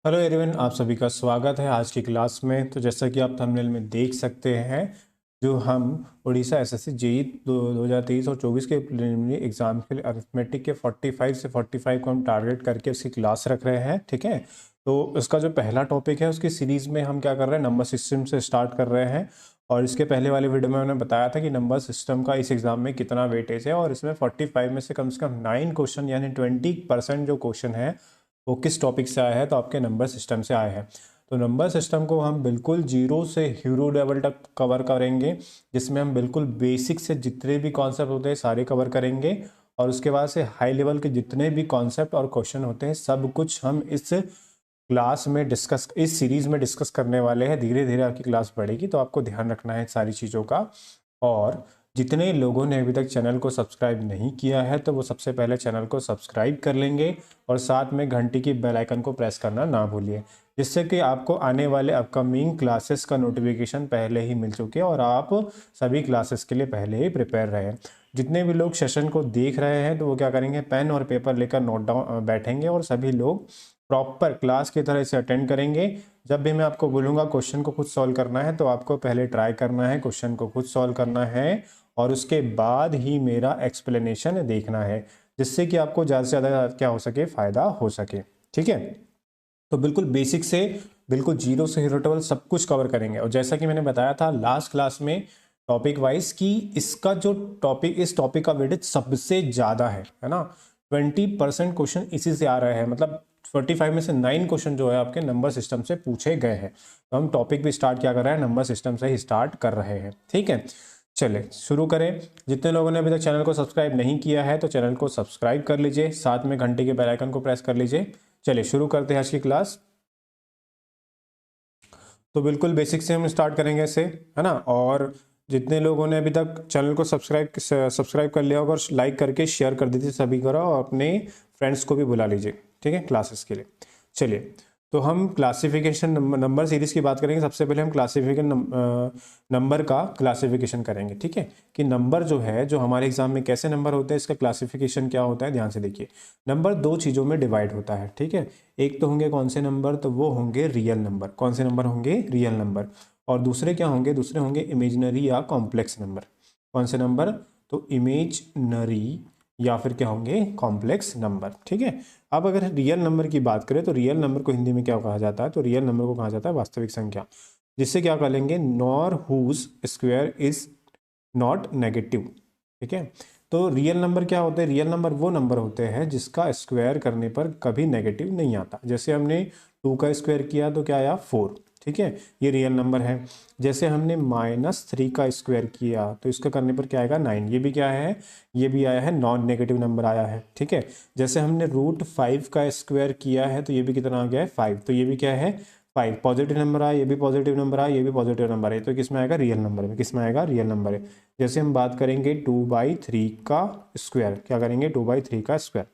Hello everyone, आप सभी का स्वागत है आज की क्लास में। तो जैसा कि आप थंबनेल में देख सकते हैं, जो हम उड़ीसा एसएससी जेईई 2023 और 24 के प्रिलिमिनरी एग्जाम के लिए अरिथमेटिक के 45 से 45 को हम टारगेट करके उसकी क्लास रख रहे हैं। ठीक है, तो इसका जो पहला टॉपिक है उसकी सीरीज़ में हम क्या कर रहे हैं, नंबर सिस्टम से स्टार्ट कर रहे हैं। और इसके पहले वाले वीडियो में मैंने बताया था कि नंबर सिस्टम का इस एग्जाम में कितना वेटेज है, और इसमें 45 में से कम 9 क्वेश्चन यानी 20% जो क्वेश्चन है वो किस टॉपिक से आया है, तो आपके नंबर सिस्टम से आया है। तो नंबर सिस्टम को हम बिल्कुल जीरो से हीरो लेवल तक कवर करेंगे, जिसमें हम बिल्कुल बेसिक से जितने भी कॉन्सेप्ट होते हैं सारे कवर करेंगे, और उसके बाद से हाई लेवल के जितने भी कॉन्सेप्ट और क्वेश्चन होते हैं सब कुछ हम इस क्लास में डिस्कस, इस सीरीज में डिस्कस करने वाले हैं। धीरे धीरे आपकी क्लास बढ़ेगी, तो आपको ध्यान रखना है सारी चीज़ों का। और जितने लोगों ने अभी तक चैनल को सब्सक्राइब नहीं किया है तो वो सबसे पहले चैनल को सब्सक्राइब कर लेंगे, और साथ में घंटी की बेल आइकन को प्रेस करना ना भूलिए, जिससे कि आपको आने वाले अपकमिंग क्लासेस का नोटिफिकेशन पहले ही मिल चुके और आप सभी क्लासेस के लिए पहले ही प्रिपेयर रहें। जितने भी लोग सेशन को देख रहे हैं तो वो क्या करेंगे, पेन और पेपर लेकर नोट डाउन बैठेंगे और सभी लोग प्रॉपर क्लास की तरह से अटेंड करेंगे। जब भी मैं आपको बोलूँगा क्वेश्चन को खुद सॉल्व करना है, तो आपको पहले ट्राई करना है, क्वेश्चन को खुद सॉल्व करना है, और उसके बाद ही मेरा एक्सप्लेनेशन देखना है, जिससे कि आपको ज़्यादा से ज़्यादा क्या हो सके, फ़ायदा हो सके। ठीक है, तो बिल्कुल बेसिक से बिल्कुल जीरो से हीरो लेवल सब कुछ कवर करेंगे। और जैसा कि मैंने बताया था लास्ट क्लास में टॉपिक वाइज कि इसका जो टॉपिक, इस टॉपिक का वेटेज सबसे ज़्यादा है ना। 20% क्वेश्चन इसी से आ रहे हैं, मतलब 45 में से 9 क्वेश्चन जो है आपके नंबर सिस्टम से पूछे गए हैं। तो हम टॉपिक भी स्टार्ट क्या कर रहे हैं, नंबर सिस्टम से ही स्टार्ट कर रहे हैं। ठीक है, चलिए शुरू करें। जितने लोगों ने अभी तक चैनल को सब्सक्राइब नहीं किया है तो चैनल को सब्सक्राइब कर लीजिए, साथ में घंटे के बेल आइकन को प्रेस कर लीजिए। चलिए शुरू करते हैं आज की क्लास। तो बिल्कुल बेसिक से हम स्टार्ट करेंगे इससे, है ना। और जितने लोगों ने अभी तक चैनल को सब्सक्राइब कर लिया होगा और लाइक करके शेयर कर दीजिए सभी करो, और अपने फ्रेंड्स को भी बुला लीजिए, ठीक है, क्लासेस के लिए। चलिए, तो हम क्लासिफिकेशन नंबर सीरीज की बात करेंगे। सबसे पहले हम क्लासिफिकेशन नंबर का क्लासिफिकेशन करेंगे। ठीक है, कि नंबर जो है, जो हमारे एग्जाम में कैसे नंबर होते हैं, इसका क्लासिफिकेशन क्या होता है, ध्यान से देखिए। नंबर दो चीज़ों में डिवाइड होता है। ठीक है, एक तो होंगे कौन से नंबर, तो वो होंगे रियल नंबर। कौन से नंबर होंगे, रियल नंबर। और दूसरे क्या होंगे, दूसरे होंगे इमेजिनरी या कॉम्प्लेक्स नंबर। कौन से नंबर, तो इमेजनरी या फिर क्या होंगे, कॉम्प्लेक्स नंबर। ठीक है, अब अगर रियल नंबर की बात करें तो रियल नंबर को हिंदी में क्या कहा जाता है, तो रियल नंबर को कहा जाता है वास्तविक संख्या, जिससे क्या कर लेंगे, nor whose square is not negative. ठीक है, तो रियल नंबर क्या होते हैं, रियल नंबर वो नंबर होते हैं जिसका स्क्वायर करने पर कभी नेगेटिव नहीं आता। जैसे हमने 2 का स्क्वायर किया तो क्या आया, 4। ठीक है, ये रियल नंबर है। जैसे हमने -3 का स्क्वायर किया तो इसका करने पर क्या आएगा, 9। ये भी क्या है, ये भी आया है, नॉन नेगेटिव नंबर आया है। ठीक है, जैसे हमने √5 का स्क्वायर किया है तो ये भी कितना आ गया है, 5। तो ये भी क्या है, 5 पॉजिटिव नंबर आया, ये भी पॉजिटिव नंबर आया, ये भी पॉजिटिव नंबर है। तो किस में आएगा, रियल नंबर में। किस में आएगा, रियल नंबर है। जैसे हम बात करेंगे 2/3 का स्क्वायर, क्या करेंगे, 2/3 का स्क्वायर।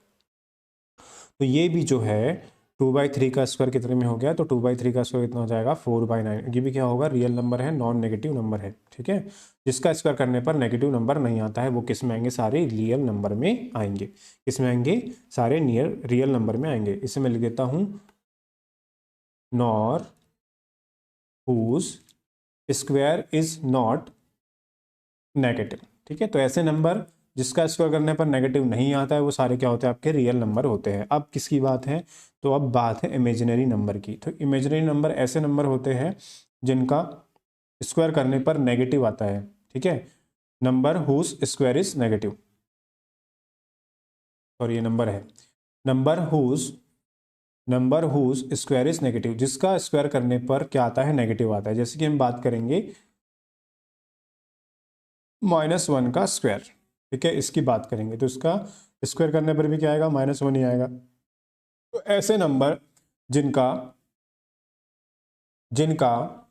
तो ये भी जो है 2/3 का स्क्वायर कितने में हो गया, तो 2/3 का स्क्वायर कितना हो जाएगा, 4/9। ये भी क्या होगा, रियल नंबर है, नॉन नेगेटिव नंबर है। ठीक है, जिसका स्क्वायर करने पर नेगेटिव नंबर नहीं आता है, वो किस में आएंगे, सारे रियल नंबर में आएंगे। किस में आएंगे, सारे नियर रियल नंबर में आएंगे। इसे मैं लिख देता हूँ, nor whose square is not negative. ठीक है, तो ऐसे नंबर जिसका स्क्वायर करने पर नेगेटिव नहीं आता है वो सारे क्या होते हैं, आपके रियल नंबर होते हैं। अब किसकी बात है, तो अब बात है इमेजिनरी नंबर की। तो इमेजिनरी नंबर ऐसे नंबर होते हैं जिनका स्क्वायर करने पर नेगेटिव आता है। ठीक है, number whose square is negative, और ये नंबर है, number whose square is negative, जिसका स्क्वायर करने पर क्या आता है, नेगेटिव आता है। जैसे कि हम बात करेंगे -1 का स्क्वायर। ठीक है, इसकी बात करेंगे तो इसका स्क्वायर करने पर भी क्या आएगा, -1 ही आएगा। तो ऐसे नंबर जिनका जिनका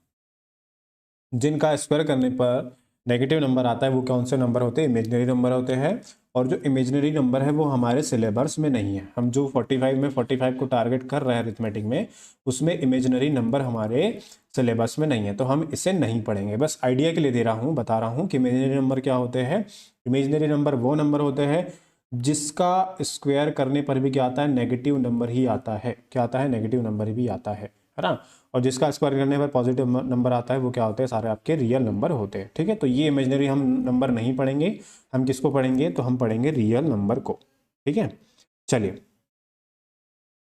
जिनका स्क्वायर करने पर नेगेटिव नंबर आता है वो कौन से नंबर होते हैं, इमेजिनरी नंबर होते हैं। और जो इमेजिनरी नंबर है वो हमारे सिलेबस में नहीं है। हम जो 45 में 45 को टारगेट कर रहे हैं अरिथमेटिक में, उसमें इमेजिनरी नंबर हमारे सिलेबस में नहीं है, तो हम इसे नहीं पढ़ेंगे। बस आइडिया के लिए दे रहा हूँ, बता रहा हूँ कि इमेजिनरी नंबर क्या होते हैं। इमेजिनरी नंबर वो नंबर होते हैं जिसका स्क्वायर करने पर भी क्या आता है, नेगेटिव नंबर ही आता है। क्या आता है, नेगेटिव नंबर भी आता है ना। और जिसका स्क्वायर करने पर पॉजिटिव नंबर आता है वो क्या होते हैं, सारे आपके रियल नंबर होते हैं। ठीक है, तो ये इमेजिनरी हम नंबर नहीं पढ़ेंगे, हम किसको पढ़ेंगे, तो हम पढ़ेंगे रियल नंबर को। ठीक है, चलिए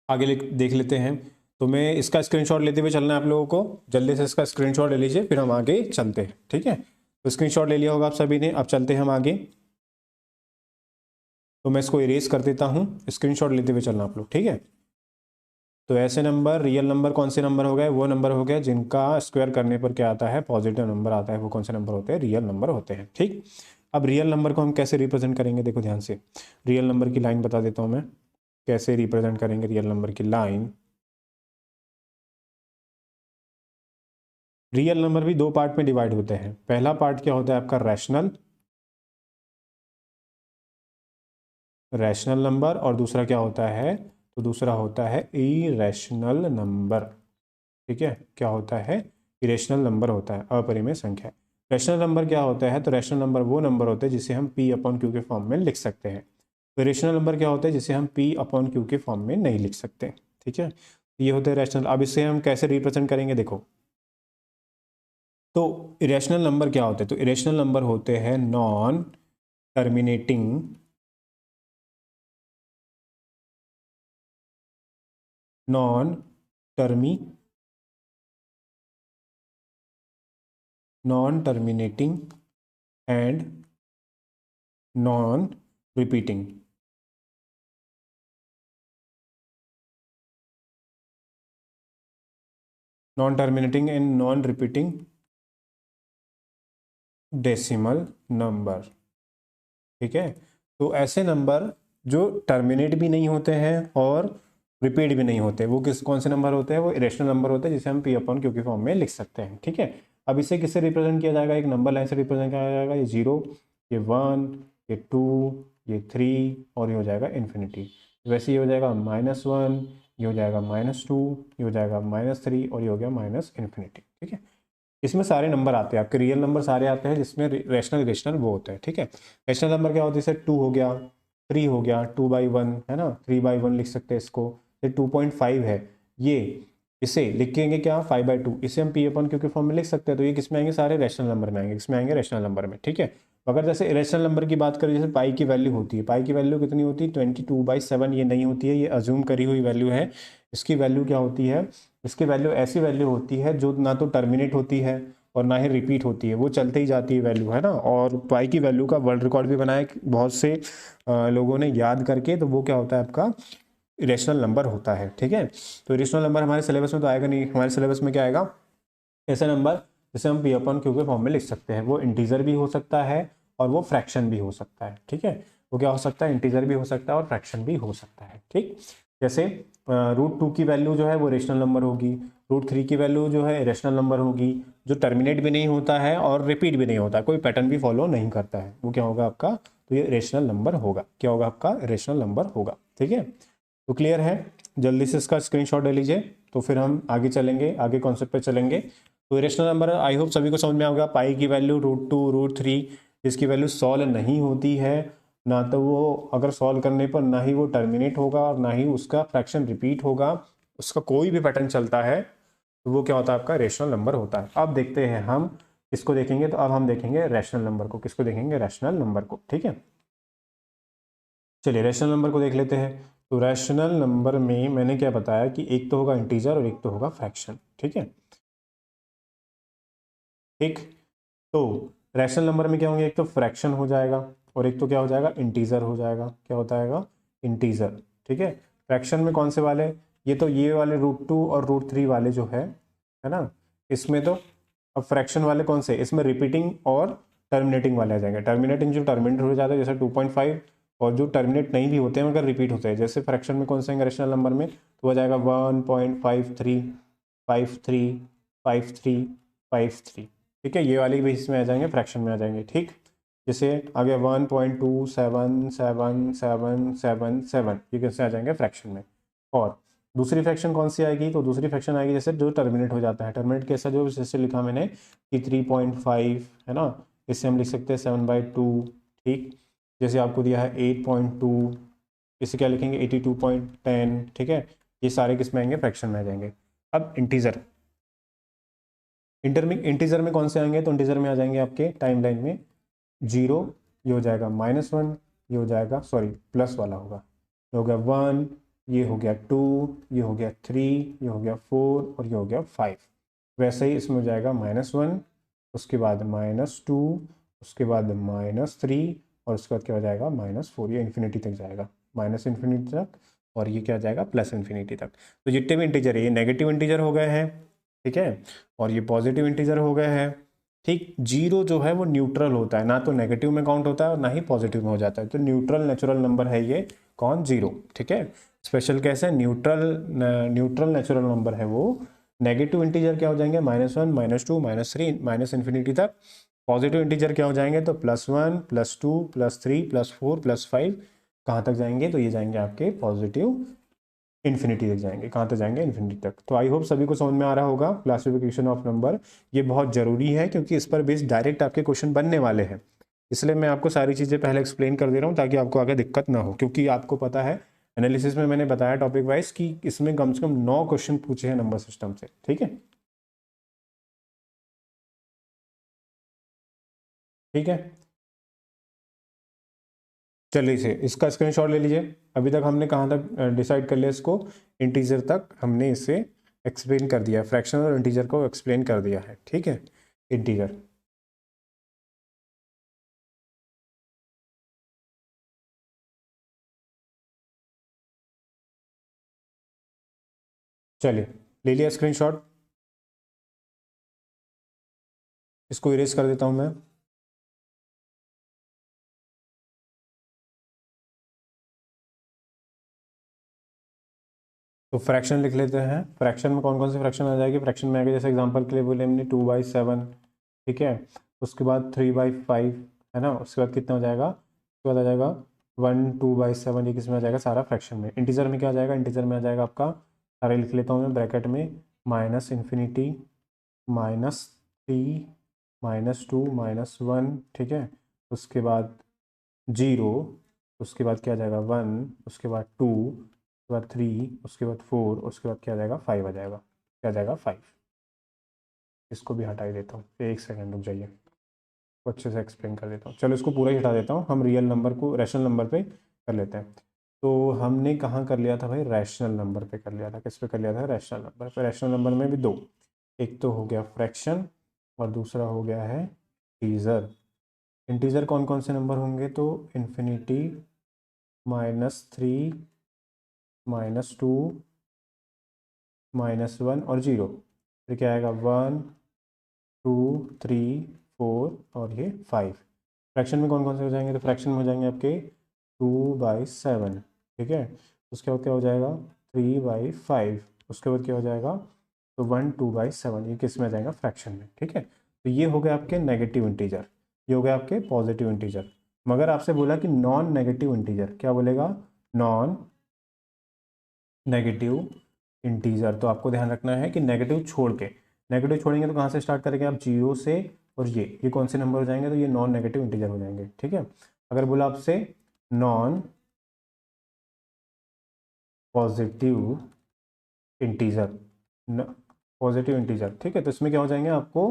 आगे देख लेते हैं। तो मैं इसका स्क्रीनशॉट लेते हुए चलना है आप लोगों को, जल्दी से इसका स्क्रीनशॉट ले लीजिए, फिर हम आगे चलते हैं। ठीक है, तो स्क्रीनशॉट ले लिया होगा आप सभी ने, अब चलते हैं हम आगे। तो मैं इसको इरेज कर देता हूँ, स्क्रीनशॉट लेते हुए चलना आप लोग। ठीक है, तो ऐसे नंबर, रियल नंबर कौन से नंबर हो गए, वो नंबर हो गया जिनका स्क्वायर करने पर क्या आता है, पॉजिटिव नंबर आता है। वो कौन से नंबर होते हैं, रियल नंबर होते हैं। ठीक, अब रियल नंबर को हम कैसे रिप्रेजेंट करेंगे, देखो ध्यान से, रियल नंबर की लाइन बता देता हूँ मैं, कैसे रिप्रेजेंट करेंगे रियल नंबर की लाइन। रियल नंबर भी दो पार्ट में डिवाइड होते हैं। पहला पार्ट क्या होता है आपका, रैशनल, रैशनल नंबर, और दूसरा क्या होता है, तो दूसरा होता है इरेशनल नंबर। ठीक है, क्या होता है, इरेशनल नंबर होता है, अपरिमेय संख्या। रैशनल नंबर क्या होता है, तो रैशनल नंबर वो नंबर होते हैं जिसे हम पी अपॉन क्यू के फॉर्म में लिख सकते हैं। तो इरेशनल नंबर क्या होता है, जिसे हम पी अपॉन क्यू के फॉर्म में नहीं लिख सकते। ठीक है, ये होते हैं रैशनल। अब इसे हम कैसे रिप्रेजेंट करेंगे, देखो, तो इरेशनल नंबर क्या होते हैं, तो इरेशनल नंबर होते हैं नॉन टर्मिनेटिंग, नॉन टर्मी non terminating and non repeating. Non terminating and non repeating decimal number. ठीक है, तो ऐसे नंबर जो टर्मिनेट भी नहीं होते हैं और रिपीट भी नहीं होते, वो कौन से नंबर होते हैं, वो इरेशनल नंबर होते हैं जिसे हम पी अपॉन क्यू के फॉर्म में लिख सकते हैं। ठीक है, अब इसे किससे रिप्रेजेंट किया जाएगा, एक नंबर लाइन से रिप्रेजेंट किया जाएगा, ये 0, ये 1, ये 2, ये 3, और ये हो जाएगा इन्फिनिटी। वैसे ये हो जाएगा -1, ये हो जाएगा -2, ये हो जाएगा -3, और ये हो गया माइनस इन्फिनिटी। ठीक है, इसमें सारे नंबर आते हैं आपके, रियल नंबर सारे आते हैं, जिसमें रैशनल इरेशनल वो होते हैं। ठीक है, रैशनल नंबर क्या होता है, जैसे 2 हो गया, 3 हो गया, 2/1 है ना, 3/1 लिख सकते हैं इसको। ये 2.5 है, ये इसे लिखेंगे क्या, 5/2, इसे हम पी अपॉन क्यू के फॉर्म में लिख सकते हैं। तो ये किसमें आएंगे, सारे रैशनल नंबर में आएंगे, किसमें आएंगे, रैशनल नंबर में। ठीक है, अगर जैसे इरेशनल नंबर की बात करें, जैसे पाई की वैल्यू होती है, पाई की वैल्यू कितनी होती है, 22/7, ये नहीं होती है, ये अज्यूम करी हुई वैल्यू है। इसकी वैल्यू क्या होती है, इसकी वैल्यू ऐसी वैल्यू होती है जो ना तो टर्मिनेट होती है और ना ही रिपीट होती है, वो चलते ही जाती है वैल्यू, है ना। और पाई की वैल्यू का वर्ल्ड रिकॉर्ड भी बनाया बहुत से लोगों ने याद करके, तो वो क्या होता है आपका, इरेशनल नंबर होता है। ठीक है, तो इरेशनल नंबर हमारे सिलेबस में तो आएगा नहीं, हमारे सिलेबस में क्या आएगा, ऐसा नंबर जिसे हम पी अपॉन क्यू के फॉर्म में लिख सकते हैं। वो इंटीजर भी हो सकता है और वो फ्रैक्शन भी हो सकता है। ठीक है, वो क्या हो सकता है, इंटीजर भी हो सकता है और फ्रैक्शन भी हो सकता है। ठीक, जैसे √2 की वैल्यू जो है वो रेशनल नंबर होगी, √3 की वैल्यू जो है रेशनल नंबर होगी, जो टर्मिनेट भी नहीं होता है और रिपीट भी नहीं होता है, कोई पैटर्न भी फॉलो नहीं करता है, वो क्या होगा आपका, तो ये रेशनल नंबर होगा। क्या होगा आपका, रेशनल नंबर होगा। ठीक है, तो क्लियर है, जल्दी से इसका स्क्रीनशॉट ले लीजिए, तो फिर हम आगे चलेंगे, आगे कॉन्सेप्ट पे चलेंगे। तो इरेशनल नंबर आई होप सभी को समझ में आ गया। पाई की वैल्यू √2, √3, जिसकी वैल्यू सॉल्व नहीं होती है, ना तो वो अगर सॉल्व करने पर ना ही वो टर्मिनेट होगा और ना ही उसका फ्रैक्शन रिपीट होगा, उसका कोई भी पैटर्न चलता है, तो वो क्या होता है आपका, रेशनल नंबर होता है। अब देखते हैं हम किसको देखेंगे, तो अब हम देखेंगे रैशनल नंबर को। किसको देखेंगे, रैशनल नंबर को। ठीक है, चलिए रैशनल नंबर को देख लेते हैं। तो रैशनल नंबर में मैंने क्या बताया कि एक तो होगा इंटीजर और एक तो होगा फ्रैक्शन। ठीक है, ठीक, तो रैशनल नंबर में क्या होंगे, एक तो फ्रैक्शन हो जाएगा और एक तो क्या हो जाएगा, इंटीजर हो जाएगा। क्या होता है, इंटीजर। ठीक है, फ्रैक्शन में कौन से वाले, ये तो ये वाले √2 और √3 वाले जो है ना, इसमें तो अब फ्रैक्शन वाले कौन से, इसमें रिपीटिंग और टर्मिनेटिंग वाले आ जाएंगे। टर्मिनेटिंग जो टर्मिनेट हो जाता है जैसे 2.5, और जो टर्मिनेट नहीं भी होते हैं मगर रिपीट होते हैं, जैसे फ्रैक्शन में कौन से आएंगे रैशनल नंबर में, तो हो जाएगा 1.53, 53, 53, 53। ठीक है, ये वाले भी इसमें आ जाएंगे, फ्रैक्शन में आ जाएंगे। ठीक, जैसे आगे 1.2777777, ये कैसे आ जाएंगे, फ्रैक्शन में। और दूसरी फ्रैक्शन कौन सी आएगी, तो दूसरी फ्रैक्शन आएगी जैसे जो टर्मिनेट हो जाता है। टर्मिनेट कैसा, जो जैसे लिखा मैंने कि 3.5 है ना, इससे हम लिख सकते हैं 7/2। ठीक, जैसे आपको दिया है 8.2, इसे क्या लिखेंगे 82.10, ठीक है। ये सारे किस में आएंगे, फ्रैक्शन में आ जाएंगे। अब इंटीजर, इंटीजर में कौन से आएंगे, तो इंटीजर में आ जाएंगे आपके टाइम लाइन में 0, ये हो जाएगा -1, ये हो जाएगा सॉरी प्लस वाला होगा, ये हो गया 1, ये हो गया 2, ये हो गया 3, ये हो गया 4 और ये हो गया 5। वैसे ही इसमें हो जाएगा -1, उसके बाद -2, उसके बाद -3 और उसके बाद क्या हो जाएगा -4, ये इन्फिनिटी तक जाएगा, माइनस इन्फिनिटी तक, और ये क्या जाएगा प्लस इन्फिनिटी तक। तो जितने भी इंटीजर है ये नेगेटिव इंटीजर हो गए हैं, ठीक है, और ये पॉजिटिव इंटीजर हो गए हैं। ठीक, जीरो जो है वो न्यूट्रल होता है, ना तो नेगेटिव में काउंट होता है और ना ही पॉजिटिव में हो जाता है, तो न्यूट्रल नेचुरल नंबर है ये कौन, जीरो, ठीक है। स्पेशल कैसे, न्यूट्रल नेचुरल नंबर है वो। नेगेटिव इंटीजर क्या हो जाएंगे, -1, -2, -3, माइनस इन्फिनिटी तक। पॉजिटिव इंटीजर क्या हो जाएंगे, तो +1, +2, +3, +4, +5, कहाँ तक जाएंगे, तो ये जाएंगे आपके पॉजिटिव इन्फिनिटी तक जाएंगे। कहाँ तक जाएंगे, इन्फिनिटी तक। तो आई होप सभी को समझ में आ रहा होगा क्लासिफिकेशन ऑफ नंबर। ये बहुत ज़रूरी है क्योंकि इस पर बेस्ड डायरेक्ट आपके क्वेश्चन बनने वाले हैं, इसलिए मैं आपको सारी चीज़ें पहले एक्सप्लेन कर दे रहा हूँ ताकि आपको आगे दिक्कत ना हो। क्योंकि आपको पता है एनालिसिस में मैंने बताया टॉपिक वाइज कि इसमें कम से कम 9 क्वेश्चन पूछे हैं नंबर सिस्टम से, ठीक है। ठीक है, चलिए इसे इसका स्क्रीनशॉट ले लीजिए। अभी तक हमने कहाँ तक डिसाइड कर लिया इसको, इंटीजर तक हमने इसे एक्सप्लेन कर दिया, फ्रैक्शन और इंटीजर को एक्सप्लेन कर दिया है, ठीक है। इंटीजर, चलिए ले लिया स्क्रीनशॉट, इसको इरेज कर देता हूँ मैं। तो फ्रैक्शन लिख लेते हैं। फ्रैक्शन में कौन कौन से फ्रैक्शन आ जाएगी, फ्रैक्शन में आएगा जैसे एग्जांपल के लिए बोले हमने 2/7, ठीक है। उसके बाद 3/5 है ना, उसके बाद कितना हो जाएगा, उसके बाद आ जाएगा 1, 2/7, ये किस में आ जाएगा, सारा फ्रैक्शन में। इंटीजर में क्या आ जाएगा, इंटीजर में आ जाएगा आपका, सारे लिख लेता हूँ मैं ब्रैकेट में, -इन्फिनिटी, -3, -2, -1, ठीक है। उसके बाद 0, उसके बाद क्या आ जाएगा 1, उसके बाद 2, उसके बाद 3, उसके बाद 4, उसके बाद क्या आ जाएगा 5 आ जाएगा, क्या आ जाएगा 5। इसको भी हटा ही देता हूँ, एक सेकंड रुक जाइए, तो अच्छे से एक्सप्लेन कर देता हूँ। चलो इसको पूरा ही हटा देता हूँ, हम रियल नंबर को रैशनल नंबर पे कर लेते हैं। तो हमने कहाँ कर लिया था भाई, रैशनल नंबर पे कर लिया था। किस पे कर लिया था, रैशनल नंबर पे। रैशनल नंबर में भी दो, एक तो हो गया फ्रैक्शन और दूसरा हो गया है इंटीजर। इंटीजर कौन कौन से नंबर होंगे, तो इन्फिनिटी, -3, -2, -1 और 0। फिर क्या आएगा 1, 2, 3, 4 और ये 5। फ्रैक्शन में कौन कौन से हो जाएंगे, तो फ्रैक्शन में हो जाएंगे आपके 2/7, ठीक है। उसके बाद क्या हो जाएगा 3/5, उसके बाद क्या हो जाएगा, तो 1, 2/7, ये किस में आ जाएगा, फ्रैक्शन में, ठीक है। तो ये हो गए आपके नेगेटिव इंटीजर, ये हो गए आपके पॉजिटिव इंटीजर। मगर आपसे बोला कि नॉन नेगेटिव इंटीजर, क्या बोलेगा, नॉन नेगेटिव इंटीजर। तो आपको ध्यान रखना है कि नेगेटिव छोड़ के, नेगेटिव छोड़ेंगे तो कहाँ से स्टार्ट करेंगे आप, 0 से, और ये कौन से नंबर हो जाएंगे, तो ये नॉन नेगेटिव इंटीजर हो जाएंगे, ठीक है। अगर बोला आपसे non positive integer, positive integer, ठीक है, तो इसमें क्या हो जाएंगे आपको,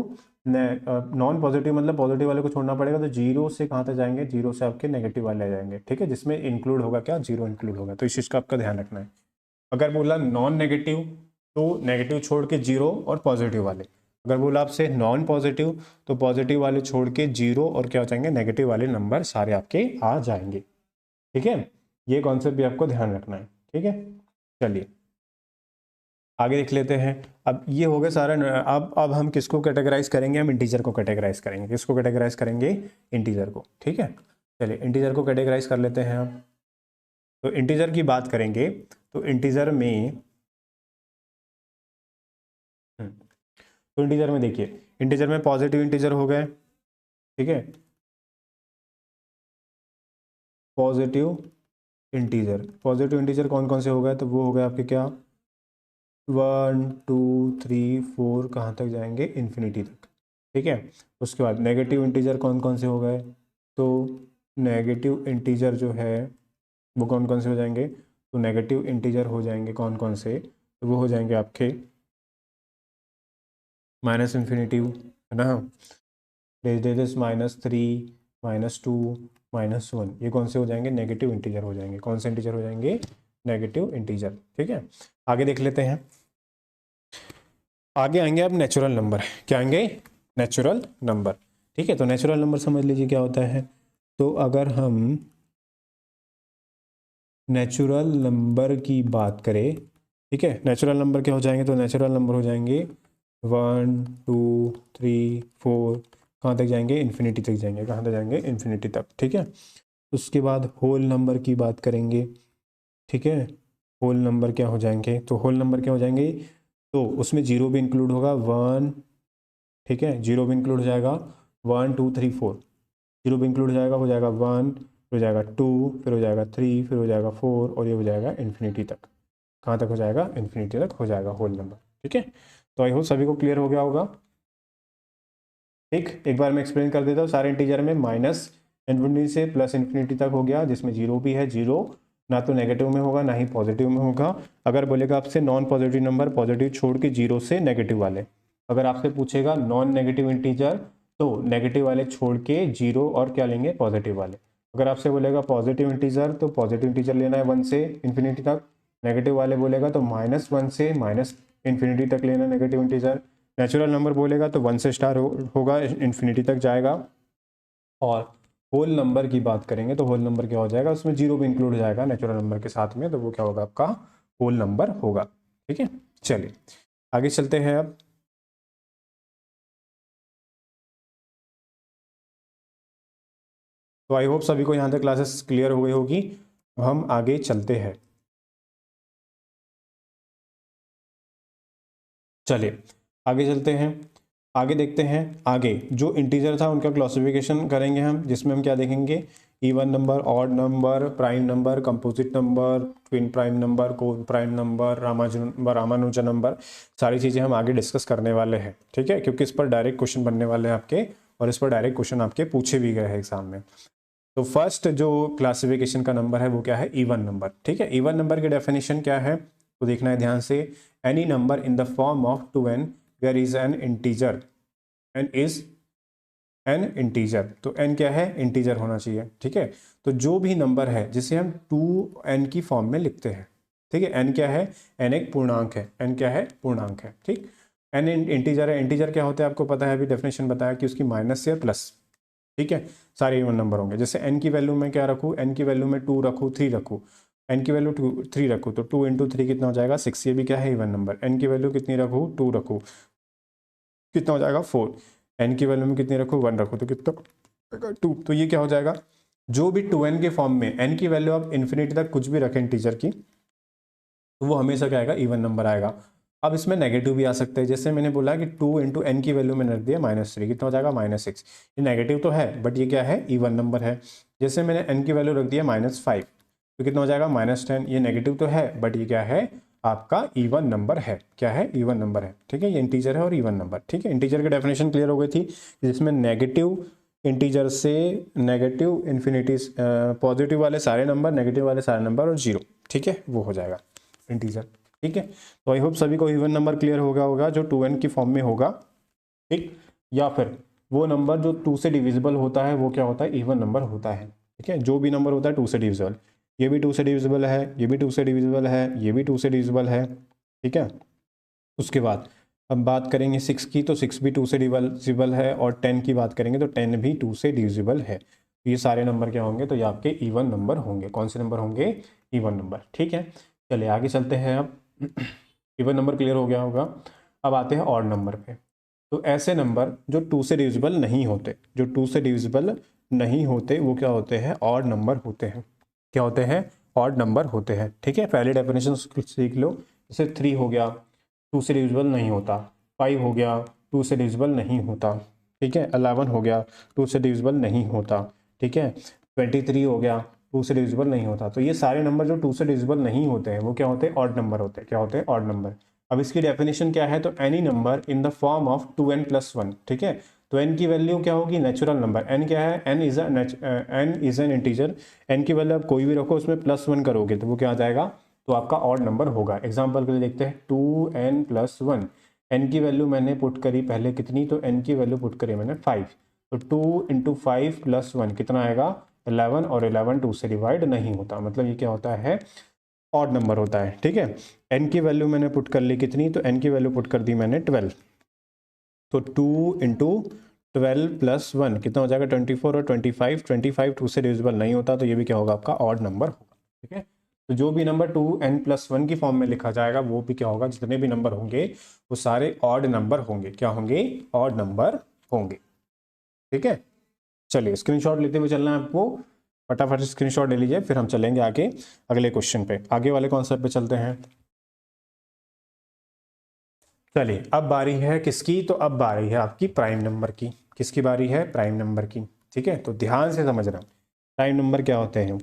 नॉन पॉजिटिव मतलब पॉजिटिव वाले को छोड़ना पड़ेगा, तो 0 से कहाँ तक जाएंगे, 0 से आपके नेगेटिव वाले आ जाएंगे, ठीक है, जिसमें इंक्लूड होगा क्या, 0 इंक्लूड होगा। तो इस चीज़ का आपका ध्यान रखना है। अगर बोला नॉन नेगेटिव, तो नेगेटिव छोड़ के 0 और पॉजिटिव वाले। अगर बोला आपसे नॉन पॉजिटिव, तो पॉजिटिव वाले छोड़ के 0 और क्या हो जाएंगे, नेगेटिव वाले नंबर सारे आपके आ जाएंगे, ठीक है। ये कॉन्सेप्ट भी आपको ध्यान रखना है, ठीक है। चलिए आगे देख लेते हैं। अब ये हो गया सारा अब हम किसको कैटेगराइज करेंगे, हम इंटीजर को कैटेगराइज करेंगे। किसको कैटेगराइज करेंगे, इंटीजर को, ठीक है। चलिए इंटीजर को कैटेगराइज कर लेते हैं हम। तो इंटीजर की बात करेंगे तो इंटीजर में तो इंटीजर में देखिए, इंटीजर में पॉजिटिव इंटीजर हो गए, ठीक है, पॉजिटिव इंटीजर। पॉजिटिव इंटीजर कौन कौन से हो गए, तो वो हो गए आपके क्या, 1, 2, 3, 4, कहाँ तक जाएंगे, इन्फिनिटी तक, ठीक है। उसके बाद नेगेटिव इंटीजर कौन कौन से हो गए, तो नेगेटिव इंटीजर जो है वो कौन कौन से हो जाएंगे, तो नेगेटिव इंटीजर हो जाएंगे कौन कौन से, तो वो हो जाएंगे आपके माइनस इन्फिनिटिव, है ना, दिस -3, -2, -1, ये कौन से हो जाएंगे, नेगेटिव इंटीजर हो जाएंगे। कौन से इंटीजर हो जाएंगे, नेगेटिव इंटीजर। ठीक है, आगे देख लेते हैं। आगे आएंगे अब नेचुरल नंबर। क्या आएंगे, नेचुरल नंबर। ठीक है, तो नेचुरल नंबर समझ लीजिए क्या होता है। तो अगर हम नेचुरल नंबर की बात करें, ठीक है, नेचुरल नंबर क्या हो जाएंगे, तो नेचुरल नंबर हो जाएंगे 1 2 3 4, कहाँ तक जाएंगे, इन्फिनिटी तक जाएंगे। कहाँ तक जाएंगे, इन्फिनिटी तक। ठीक है, उसके बाद होल नंबर की बात करेंगे। ठीक है, होल नंबर क्या हो जाएंगे, तो होल नंबर क्या हो जाएंगे, तो उसमें जीरो भी इंक्लूड होगा 1, ठीक है, जीरो भी इंक्लूड हो जाएगा 1 2 3 4, जीरो भी इंक्लूड हो जाएगा 1, फिर हो जाएगा 2, फिर हो जाएगा 3, फिर हो जाएगा 4, और ये हो जाएगा इन्फिनिटी तक। कहाँ तक हो जाएगा, इन्फिनिटी तक हो जाएगा होल नंबर। ठीक है, तो आई होप सभी को क्लियर हो गया होगा। ठीक, एक बार मैं एक्सप्लेन कर देता हूँ। सारे इंटीजर में माइनस इन्फिनिटी से प्लस इन्फिनिटी तक हो गया, जिसमें जीरो भी है। जीरो ना तो नेगेटिव में होगा ना ही पॉजिटिव में होगा। अगर बोलेगा आपसे नॉन पॉजिटिव नंबर, पॉजिटिव छोड़ के जीरो से नेगेटिव वाले, अगर आपसे पूछेगा नॉन नेगेटिव इंटीजर, तो नेगेटिव वाले छोड़ के जीरो और क्या लेंगे, पॉजिटिव वाले। अगर आपसे बोलेगा पॉजिटिव इंटीजर, तो पॉजिटिव इंटीजर लेना है 1 से इन्फिनिटी तक। नेगेटिव वाले बोलेगा तो -1 से माइनस इन्फिनिटी तक लेना नेगेटिव इंटीजर। नेचुरल नंबर बोलेगा तो 1 से स्टार्ट होगा, इन्फिनिटी तक जाएगा। और होल नंबर की बात करेंगे तो होल नंबर क्या हो जाएगा, उसमें जीरो भी इंक्लूड हो जाएगा नेचुरल नंबर के साथ में, तो वो क्या होगा, आपका होल नंबर होगा। ठीक है, चलिए आगे चलते हैं अब। तो आई होप सभी को यहाँ तक क्लासेस क्लियर हो गई होगी। हम आगे चलते हैं। चलिए आगे चलते हैं। आगे देखते हैं। आगे जो इंटीजर था उनका क्लासिफिकेशन करेंगे हम, जिसमें हम क्या देखेंगे, even number, odd number, prime number, composite number, twin prime number, को प्राइम नंबर, रामानुजन नंबर, सारी चीज़ें हम आगे डिस्कस करने वाले हैं। ठीक है, क्योंकि इस पर डायरेक्ट क्वेश्चन बनने वाले हैं आपके, और इस पर डायरेक्ट क्वेश्चन आपके पूछे भी गए हैं एग्जाम में। तो फर्स्ट जो क्लासिफिकेशन का नंबर है वो क्या है, इवन नंबर। ठीक है, इवन नंबर की डेफिनेशन क्या है, तो देखना है ध्यान से। Any number in the form of 2n where is an integer, n is an integer, तो n क्या है, इंटीजर होना चाहिए। ठीक है, तो जो भी नंबर है जिसे हम 2n की फॉर्म में लिखते हैं, ठीक है, n क्या है, n एक पूर्णांक है, n क्या है, पूर्णांक है। ठीक, n इंटीजर है। इंटीजर क्या होता है आपको पता है, अभी डेफिनेशन बताया कि उसकी माइनस या प्लस। ठीक है, सारे इवन नंबर होंगे। जैसे n की वैल्यू में क्या रखूँ, n की वैल्यू में 2 रखूँ, 3 रखूँ, n की वैल्यू 3 रखूँ, तो 2 × 3 कितना हो जाएगा, 6। ये भी क्या है, इवन नंबर। n की वैल्यू कितनी रखूँ, 2 रखूँ, कितना हो जाएगा, 4। n की वैल्यू में कितनी रखूँ, 1 रखूँ, तो कितना, 2। तो ये क्या हो जाएगा, जो भी 2n के फॉर्म में n की वैल्यू आप इन्फिनिटी तक कुछ भी रखें इंटीजर की, तो वो हमेशा क्या आएगा, इवन नंबर आएगा। अब इसमें नेगेटिव भी आ सकते हैं, जैसे मैंने बोला कि 2 × n की वैल्यू मैंने रख दिया -3, कितना हो जाएगा, -6। ये नेगेटिव तो है बट ये क्या है, इवन नंबर है। जैसे मैंने n की वैल्यू रख दिया -5, तो कितना हो जाएगा, -10। ये नेगेटिव तो है बट ये क्या है, आपका इवन नंबर है। क्या है, इवन नंबर है। ठीक है, ये इंटीजर है और इवन नंबर। ठीक है, इंटीजर की डेफिनेशन क्लियर हो गई थी, जिसमें नेगेटिव इंटीजर से नेगेटिव इन्फिनिटी, पॉजिटिव वाले सारे नंबर, नेगेटिव वाले सारे नंबर और जीरो, ठीक है, वो हो जाएगा इंटीजर। ठीक है, तो आई होप सभी को इवन नंबर क्लियर हो गया होगा, जो 2n की फॉर्म में होगा। ठीक, या फिर वो नंबर जो 2 से डिविजिबल होता है वो क्या होता है, इवन नंबर होता है। ठीक है, जो भी नंबर होता है 2 से डिविजिबल, ये भी 2 से डिविजिबल है, ये भी 2 से डिविजिबल है, ये भी 2 से डिविजिबल है। ठीक है, उसके बाद अब बात करेंगे 6 की, तो 6 भी 2 से डिविजिबल है, और 10 की बात करेंगे तो 10 भी 2 से डिविजिबल है। तो ये सारे नंबर क्या होंगे, तो ये आपके इवन नंबर होंगे। कौन से नंबर होंगे, इवन नंबर। ठीक है, चलिए आगे चलते हैं। अब इवन नंबर क्लियर हो गया होगा, अब आते हैं ऑड नंबर पे। तो ऐसे नंबर जो 2 से डिविजिबल नहीं होते, जो 2 से डिविजिबल नहीं होते वो क्या होते हैं, ऑड नंबर होते हैं। क्या होते हैं, ऑड नंबर होते हैं। ठीक है, पहले डेफिनेशन सीख लो। जैसे 3 हो गया, 2 से डिविजिबल नहीं होता। 5 हो गया, 2 से डिविजिबल नहीं होता। ठीक है, 11 हो गया, 2 से डिविजिबल नहीं होता। ठीक है, 23 हो गया, 2 से डिविजिबल नहीं होता। तो ये सारे नंबर जो 2 से डिविजिबल नहीं होते हैं वो क्या होते हैं, ऑड नंबर होते हैं। क्या होते हैं, ऑड नंबर। अब इसकी डेफिनेशन क्या है, तो any number in the form of 2n + 1। ठीक है, तो n की वैल्यू क्या होगी, नेचुरल नंबर। n क्या है, n is an integer. n की वैल्यू आप कोई भी रखो, उसमें +1 करोगे तो वो क्या आ जाएगा, तो आपका ऑड नंबर होगा। एग्जाम्पल के लिए देखते हैं 2n+1। n की वैल्यू मैंने पुट करी पहले कितनी, तो n की वैल्यू पुट करी मैंने 5, तो 2 × 5 + 1 कितना आएगा 11, और 11 2 से डिवाइड नहीं होता, मतलब ये क्या होता है, ऑड नंबर होता है। ठीक है, n की वैल्यू मैंने पुट कर ली कितनी, तो n की वैल्यू पुट कर दी मैंने 12, तो 2 × 12 + 1 कितना हो जाएगा 24, और 25 2 से डिविजिबल नहीं होता, तो ये भी क्या होगा, आपका ऑड नंबर होगा। ठीक है, तो जो भी नंबर 2n+1 की फॉर्म में लिखा जाएगा वो भी क्या होगा, जितने भी नंबर होंगे वो सारे ऑड नंबर होंगे। क्या होंगे, ऑड नंबर होंगे। ठीक है, चलिए स्क्रीनशॉट लेते हुए चलना है आपको, फटाफट स्क्रीनशॉट ले लीजिए, फिर हम चलेंगे आगे अगले क्वेश्चन पे, आगे वाले कॉन्सेप्ट पे चलते हैं। चलिए अब बारी है किसकी, तो अब बारी है आपकी प्राइम नंबर की। किसकी बारी है, प्राइम नंबर की। ठीक है, तो ध्यान से समझना, प्राइम नंबर क्या होते हैं,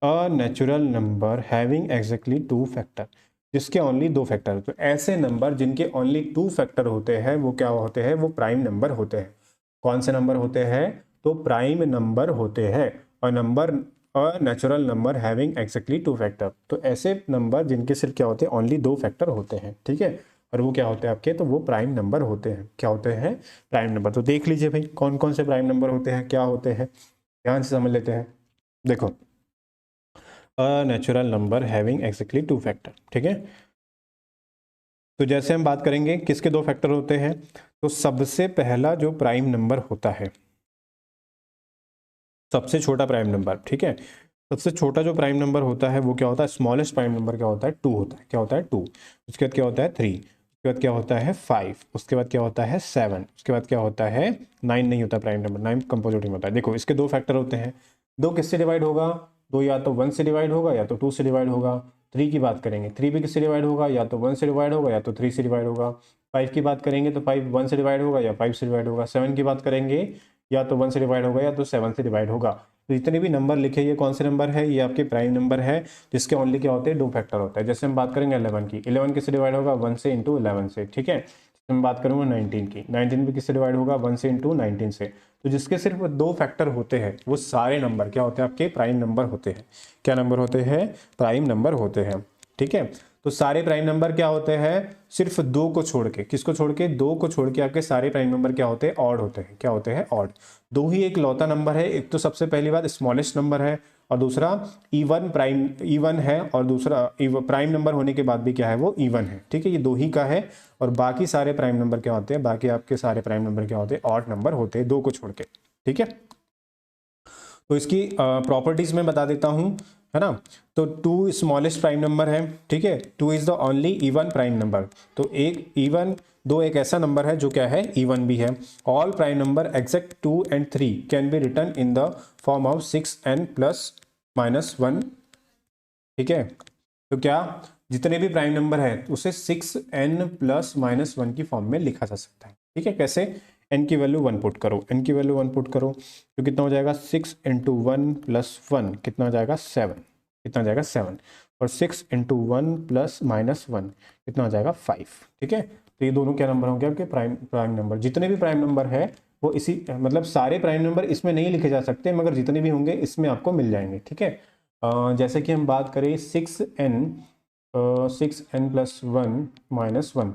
a natural number having exactly 2 factor, जिसके ओनली 2 फैक्टर। तो ऐसे नंबर जिनके ओनली 2 फैक्टर होते हैं वो क्या होते हैं, वो प्राइम नंबर होते हैं। कौन से नंबर होते हैं, तो प्राइम नंबर होते हैं। और number a natural number having exactly 2 factor, तो ऐसे नंबर जिनके सिर्फ क्या होते हैं, ओनली 2 फैक्टर होते हैं। ठीक है, और वो क्या होते हैं आपके, तो वो प्राइम नंबर होते हैं। क्या होते हैं, प्राइम नंबर। तो देख लीजिए भाई कौन कौन से प्राइम नंबर होते हैं, क्या होते हैं, ध्यान से समझ लेते हैं। देखो, a natural number having exactly 2 factor. ठीक है, तो जैसे हम बात करेंगे किसके 2 फैक्टर होते हैं, तो सबसे पहला जो प्राइम नंबर होता है, सबसे छोटा प्राइम नंबर। ठीक है, सबसे छोटा जो प्राइम नंबर होता है वो क्या होता है, स्मॉलेस्ट प्राइम नंबर क्या होता है, 2 होता है। क्या होता है, 2। उसके बाद क्या होता है, 3। उसके बाद क्या होता है, 5। उसके बाद क्या होता है, 7। उसके बाद क्या होता है, 9 नहीं होता प्राइम नंबर, 9 कंपोजिट में होता है। देखो इसके 2 फैक्टर होते हैं, 2 किससे डिवाइड होगा, 2 या तो 1 से डिवाइड होगा या तो 2 से डिवाइड होगा। 3 की बात करेंगे, 3 भी किससे डिवाइड होगा, या तो 1 से डिवाइड होगा या तो 3 से डिवाइड होगा। 5 की बात करेंगे तो 5 1 से डिवाइड होगा या 5 से डिवाइड होगा। 7 की बात करेंगे या तो 1 से डिवाइड होगा या तो 7 से डिवाइड होगा। तो जितने भी नंबर लिखे, ये कौन से नंबर है, ये आपके प्राइम नंबर है, जिसके ओनली क्या होते हैं, 2 फैक्टर होता है। जैसे हम बात करेंगे 11 की, 11 किससे डिवाइड होगा, 1 से इंटू 11 से। ठीक है, मैं बात करूंगा 19 की, 19 भी किससे डिवाइड होगा, 1 से इंटू 19 से। तो जिसके सिर्फ 2 फैक्टर होते हैं वो सारे नंबर क्या होते हैं, आपके प्राइम नंबर होते हैं। क्या नंबर होते हैं, प्राइम नंबर होते हैं। ठीक है, तो सारे प्राइम नंबर क्या होते हैं, सिर्फ 2 को छोड़ के, किसको छोड़ के, 2 को छोड़ के आपके सारे प्राइम नंबर क्या होते हैं, ऑड होते हैं। क्या होते हैं, ऑड। 2 ही एक लौता नंबर है, एक तो सबसे पहली बात स्मॉलेस्ट नंबर है, और दूसरा इवन है, और दूसरा प्राइम नंबर होने के बाद भी क्या है, वो इवन है। ठीक है, ये 2 ही का है, और बाकी सारे प्राइम नंबर क्या होते हैं, बाकी आपके सारे प्राइम नंबर क्या होते हैं, ऑड नंबर होते हैं, 2 को छोड़ के। ठीक है, तो इसकी प्रॉपर्टीज में बता देता हूं, है ना। तो 2 स्मॉलेस्ट प्राइम नंबर है। ठीक है, 2 is the only even prime number. तो एक इवन, 2 एक ऐसा नंबर है जो क्या है, इवन भी है। All prime number accept 2 and 3 can be return in the form of 6n + -1। ठीक है, तो क्या, जितने भी प्राइम नंबर है उसे 6n + -1 की फॉर्म में लिखा जा सकता है। ठीक है, कैसे, n की वैल्यू 1 पुट करो, n की वैल्यू 1 पुट करो, तो कितना हो जाएगा, 6 × 1 + 1 कितना हो जाएगा, 7। कितना हो जाएगा, 7। और 6 × 1 + -1 कितना हो जाएगा, 5। ठीक है, तो ये दोनों क्या नंबर होंगे आपके, प्राइम नंबर। जितने भी प्राइम नंबर है वो इसी, मतलब सारे प्राइम नंबर इसमें नहीं लिखे जा सकते, मगर जितने भी होंगे इसमें आपको मिल जाएंगे। ठीक है, जैसे कि हम बात करें 6n + 1 - 1,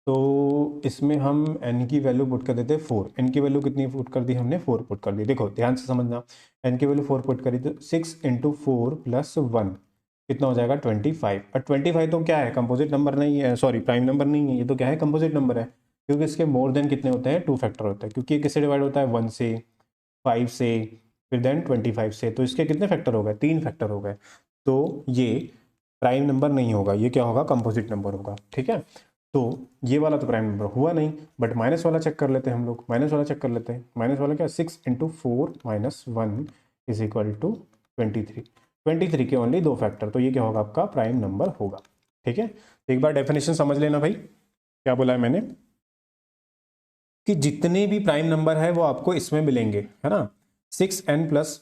तो इसमें हम n की वैल्यू पुट कर देते हैं 4। n की वैल्यू कितनी पुट कर दी हमने, 4 पुट कर दी। देखो ध्यान से समझना, n की वैल्यू 4 पुट करी तो 6 × 4 + 1 कितना हो जाएगा, 25। और 25 तो क्या है, कंपोजिट नंबर नहीं है, सॉरी प्राइम नंबर नहीं है, ये तो क्या है, कंपोजिट नंबर है, क्योंकि इसके मोर देन कितने होते हैं, 2 फैक्टर होते हैं, क्योंकि ये किससे डिवाइड होता है, 1 से, 5 से, फिर देन 25 से। तो इसके कितने फैक्टर हो गए, 3 फैक्टर हो गए। तो ये प्राइम नंबर नहीं होगा, ये क्या होगा, कंपोजिट नंबर होगा। ठीक है, तो ये वाला तो प्राइम नंबर हुआ नहीं, बट माइनस वाला चेक कर लेते हैं हम लोग, माइनस वाला चेक कर लेते हैं। माइनस वाला क्या, 6 × 4 - 1 = 23। 23 के ओनली 2 फैक्टर, तो ये क्या होगा, आपका प्राइम नंबर होगा। ठीक है, तो एक बार डेफिनेशन समझ लेना भाई, क्या बोला है मैंने, कि जितने भी प्राइम नंबर है वो आपको इसमें मिलेंगे, है ना, 6n +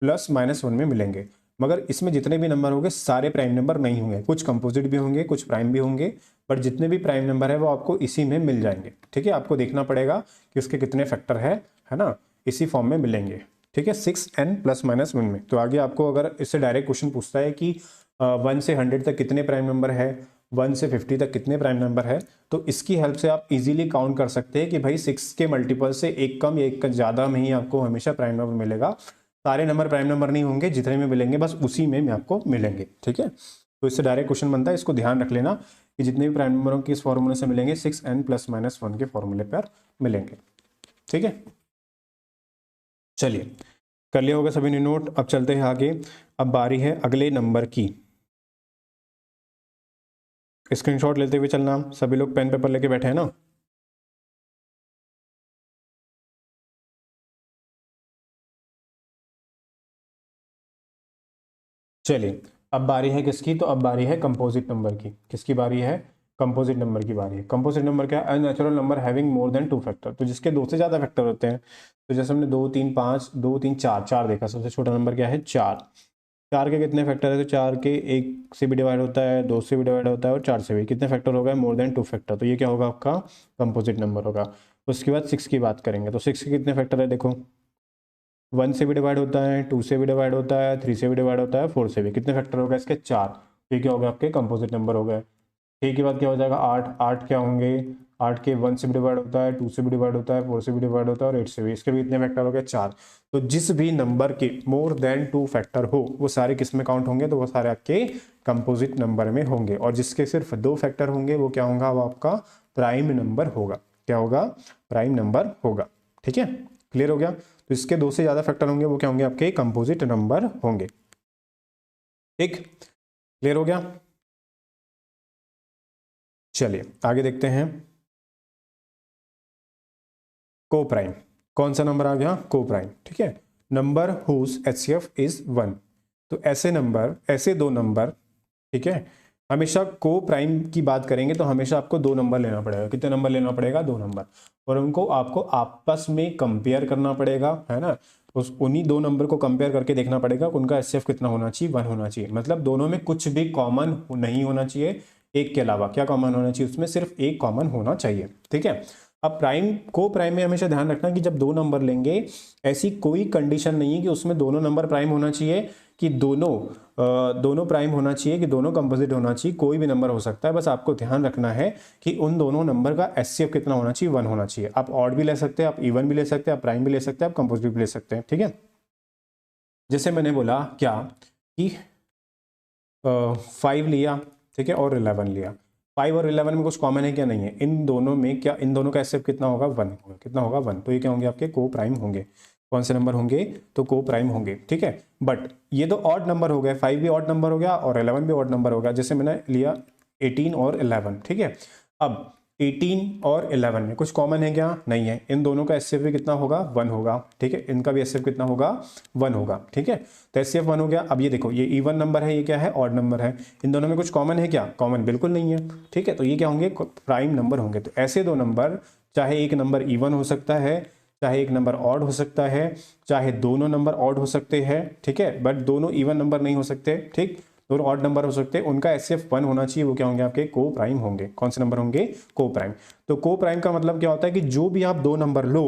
-1 में मिलेंगे। मगर इसमें जितने भी नंबर होंगे सारे प्राइम नंबर नहीं होंगे, कुछ कंपोजिट भी होंगे, कुछ प्राइम भी होंगे, बट जितने भी प्राइम नंबर है वो आपको इसी में मिल जाएंगे। ठीक है, आपको देखना पड़ेगा कि उसके कितने फैक्टर है ना, इसी फॉर्म में मिलेंगे। ठीक है, 6n + -1 में। तो आगे आपको अगर इससे डायरेक्ट क्वेश्चन पूछता है कि 1 से 100 तक कितने प्राइम नंबर है, 1 से 50 तक कितने प्राइम नंबर है, तो इसकी हेल्प से आप इजीली काउंट कर सकते हैं कि भाई 6 के मल्टीपल से एक कम या एक का ज़्यादा में ही आपको हमेशा प्राइम नंबर मिलेगा। सारे नंबर प्राइम नंबर नहीं होंगे, जितने में मिलेंगे बस उसी में आपको मिलेंगे। ठीक है, तो इससे डायरेक्ट क्वेश्चन बनता है, इसको ध्यान रख लेना कि जितने भी प्राइम नंबरों के इस फॉर्मूले से मिलेंगे 6n + -1 के फॉर्मूले पर मिलेंगे। ठीक है, चलिए कर लिया होगा सभी ने नोट। अब चलते हैं आगे। अब बारी है अगले नंबर की। स्क्रीनशॉट लेते हुए चलना, सभी लोग पेन पेपर लेके बैठे हैं ना। चलिए अब बारी है किसकी, तो अब बारी है कंपोजिट नंबर की। किसकी बारी है, कंपोजिट नंबर की बारी है। कंपोजिट नंबर क्या है, natural number having more than 2 factor, तो जिसके 2 से ज़्यादा फैक्टर होते हैं। तो जैसे हमने 2 3 5 2 3 4 4 देखा, सबसे छोटा नंबर क्या है 4। 4 के कितने फैक्टर है, तो 4 के 1 से भी डिवाइड होता है, 2 से भी डिवाइड होता है और 4 से भी। कितने फैक्टर होगा, मोर देन 2 फैक्टर, तो ये क्या होगा आपका कंपोजिट नंबर होगा। उसके बाद 6 की बात करेंगे, तो 6 के कितने फैक्टर है, देखो 1 से भी डिवाइड होता है, 2 से भी डिवाइड होता है, 3 से भी डिवाइड होता है, 4 से भी। कितने फैक्टर होगा इसके 4, तो ये क्या होगा आपके कंपोजिट नंबर हो गए। ठीक के बाद क्या हो जाएगा 8, 8 क्या होंगे, 8 के 1 से भी डिवाइड होता है, 2 से भी डिवाइड होता है, 4 से भी डिवाइड होता है और 8 से भी। इसके भी इतने फैक्टर हो गए 4। तो जिस भी नंबर के मोर देन 2 फैक्टर हो वो सारे किस में काउंट होंगे, तो वो सारे आपके कंपोजिट नंबर में होंगे। और जिसके सिर्फ 2 फैक्टर होंगे वो क्या होगा, वो आपका प्राइम नंबर होगा। क्या होगा, प्राइम नंबर होगा। ठीक है, क्लियर हो गया। तो इसके 2 से ज्यादा फैक्टर होंगे वो क्या होंगे, आपके कंपोजिट नंबर होंगे। ठीक, क्लियर हो गया। चलिए आगे देखते हैं। को प्राइम, कौन सा नंबर आ गया, को प्राइम। ठीक है, नंबर हुज HCF इज 1। तो ऐसे नंबर, ऐसे 2 नंबर, ठीक है, हमेशा को प्राइम की बात करेंगे तो हमेशा आपको 2 नंबर लेना पड़ेगा। कितने नंबर लेना पड़ेगा, 2 नंबर, और उनको आपको आपस में कंपेयर करना पड़ेगा, है ना। उस उन्हीं 2 नंबर को कंपेयर करके देखना पड़ेगा कि उनका HCF कितना होना चाहिए, 1 होना चाहिए। मतलब दोनों में कुछ भी कॉमन नहीं होना चाहिए, एक के अलावा क्या कॉमन होना चाहिए, उसमें सिर्फ एक कॉमन होना चाहिए। ठीक है, अब प्राइम, को प्राइम में हमेशा ध्यान रखना कि जब 2 नंबर लेंगे ऐसी कोई कंडीशन नहीं है कि उसमें दोनों नंबर प्राइम होना चाहिए, कि दोनों प्राइम होना चाहिए, कि दोनों कंपोजिट होना चाहिए। कोई भी नंबर हो सकता है, बस आपको ध्यान रखना है कि उन दोनों नंबर का HCF कितना होना चाहिए, 1 होना चाहिए। आप ऑड भी ले सकते हैं, आप इवन भी ले सकते हैं, आप प्राइम भी ले सकते हैं, आप कंपोजिट भी ले सकते हैं। ठीक है, जैसे मैंने बोला क्या कि 5 लिया, ठीक है, और 11 लिया। 5 और 11 में कुछ कॉमन है क्या, नहीं है। इन दोनों में क्या, इन दोनों का HCF कितना होगा, 1 होगा। कितना होगा, 1। तो ये क्या होंगे आपके को प्राइम होंगे। कौन से नंबर होंगे, तो को प्राइम होंगे। ठीक है, बट ये तो ऑड नंबर हो गए, 5 भी ऑड नंबर हो गया और 11 भी ऑड नंबर हो गया। जैसे मैंने लिया 18 और 11, ठीक है। अब 18 और 11 में कुछ कॉमन है क्या, नहीं है। इन दोनों का HCF भी कितना होगा, 1 होगा। ठीक है, इनका भी HCF कितना होगा, 1 होगा। ठीक है, तो HCF 1 हो गया। अब ये देखो, ये इवन नंबर है, ये क्या है, ऑड नंबर है। इन दोनों में कुछ कॉमन है क्या, कॉमन बिल्कुल नहीं है। ठीक है, तो ये क्या होंगे, प्राइम नंबर होंगे। तो ऐसे 2 नंबर, चाहे एक नंबर इवन हो सकता है, चाहे एक नंबर ऑड हो सकता है, चाहे दोनों नंबर ऑड हो सकते हैं, ठीक है, बट दोनों इवन नंबर नहीं हो सकते। ठीक, दोनों ऑड नंबर हो सकते हैं, उनका HCF 1 होना चाहिए। वो क्या होंगे, आपके को प्राइम होंगे। कौन से नंबर होंगे, को प्राइम। तो को प्राइम का मतलब क्या होता है कि जो भी आप 2 नंबर लो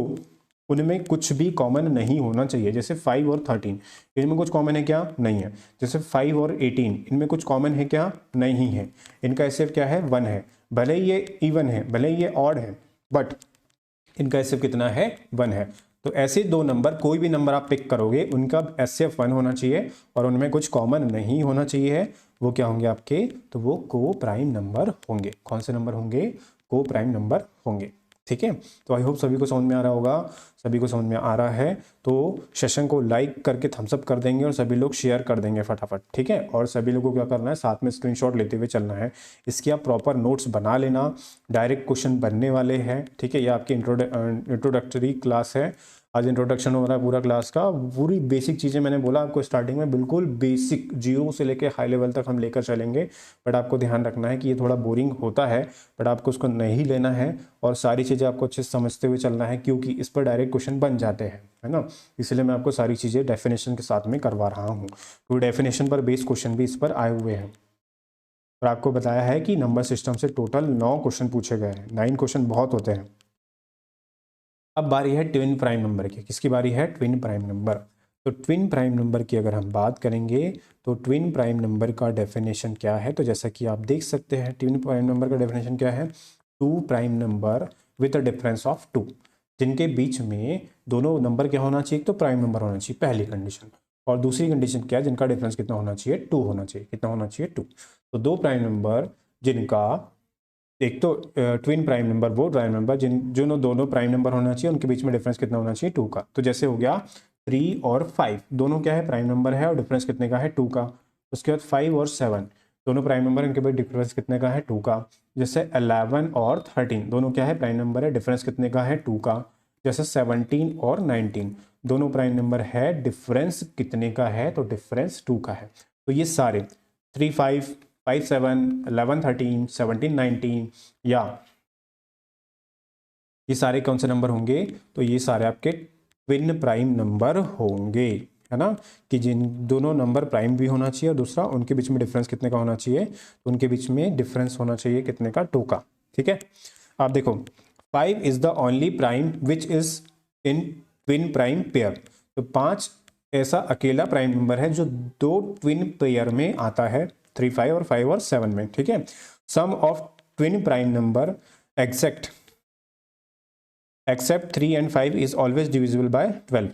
उनमें कुछ भी कॉमन नहीं होना चाहिए। जैसे 5 और 13, इनमें कुछ कॉमन है क्या, नहीं है। जैसे 5 और 18, इनमें कुछ कॉमन है क्या, नहीं है। इनका HCF क्या है, 1 है। भले ही ये इवन है, भले ही ये ऑड है, बट इनका HCF कितना है, 1 है। तो ऐसे 2 नंबर, कोई भी नंबर आप पिक करोगे उनका HCF 1 होना चाहिए और उनमें कुछ कॉमन नहीं होना चाहिए। वो क्या होंगे आपके, तो वो को प्राइम नंबर होंगे। कौन से नंबर होंगे, को प्राइम नंबर होंगे। ठीक है, तो आई होप सभी को समझ में आ रहा होगा। सभी को समझ में आ रहा है तो सेशन को लाइक करके थम्स अप कर देंगे और सभी लोग शेयर कर देंगे फटाफट। ठीक है, और सभी लोगों को क्या करना है, साथ में स्क्रीनशॉट लेते हुए चलना है। इसकी आप प्रॉपर नोट्स बना लेना, डायरेक्ट क्वेश्चन बनने वाले हैं। ठीक है, ये आपकी इंट्रोडक्टरी क्लास है। आज इंट्रोडक्शन हो रहा है पूरा क्लास का, पूरी बेसिक चीज़ें मैंने बोला आपको स्टार्टिंग में, बिल्कुल बेसिक जीरो से लेके हाई लेवल तक हम लेकर चलेंगे। बट आपको ध्यान रखना है कि ये थोड़ा बोरिंग होता है, बट आपको उसको नहीं लेना है और सारी चीज़ें आपको अच्छे से समझते हुए चलना है, क्योंकि इस पर डायरेक्ट क्वेश्चन बन जाते हैं, है ना। इसलिए मैं आपको सारी चीज़ें डेफिनेशन के साथ में करवा रहा हूँ, क्योंकि डेफिनेशन पर बेस्ड क्वेश्चन भी इस पर आए हुए हैं। और आपको बताया है कि नंबर सिस्टम से टोटल 9 क्वेश्चन पूछे गए हैं। 9 क्वेश्चन बहुत होते हैं। अब बारी है ट्विन प्राइम नंबर की। किसकी बारी है? Twin prime number. तो ट्विन प्राइम नंबर की अगर हम बात करेंगे तो ट्विन प्राइम नंबर का डेफिनेशन क्या है, तो जैसा कि आप देख सकते हैं ट्विन प्राइम नंबर का डेफिनेशन क्या है, two prime number with a difference of 2, जिनके बीच में दोनों नंबर क्या होना चाहिए, तो प्राइम नंबर होना चाहिए, पहली कंडीशन। और दूसरी कंडीशन क्या है, जिनका डिफरेंस कितना होना चाहिए, 2 होना चाहिए। कितना होना चाहिए? 2। तो दो प्राइम नंबर जिनका, एक तो ट्विन प्राइम नंबर, वो प्राइम नंबर जो दोनों प्राइम नंबर होना चाहिए, उनके बीच में डिफरेंस कितना होना चाहिए, 2 का। तो जैसे हो गया 3 और 5, दोनों क्या है, प्राइम नंबर है और डिफरेंस कितने का है, 2 का। उसके बाद 5 और 7, दोनों प्राइम नंबर, इनके बीच डिफरेंस कितने का है, 2 का। जैसे 11 और 13, दोनों क्या है, प्राइम नंबर है, डिफरेंस कितने का है, 2 का। जैसे 17 और 19, दोनों प्राइम नंबर है, डिफरेंस कितने का है, तो डिफरेंस 2 का है। तो ये सारे 3 5 5 7 11 13 17 19, या ये सारे कौन से नंबर होंगे, तो ये सारे आपके ट्विन प्राइम नंबर होंगे, है ना। कि जिन दोनों नंबर प्राइम भी होना चाहिए और दूसरा उनके बीच में डिफरेंस कितने का होना चाहिए, तो उनके बीच में डिफरेंस होना चाहिए कितने का, 2 का। ठीक है। आप देखो 5 is the only prime which is in twin prime pair. तो 5 ऐसा अकेला प्राइम नंबर है जो दो ट्विन पेयर में आता है, 3 5 और 5 और 7 में। ठीक है। Sum of twin prime number except 3 and 5 is always divisible by 12।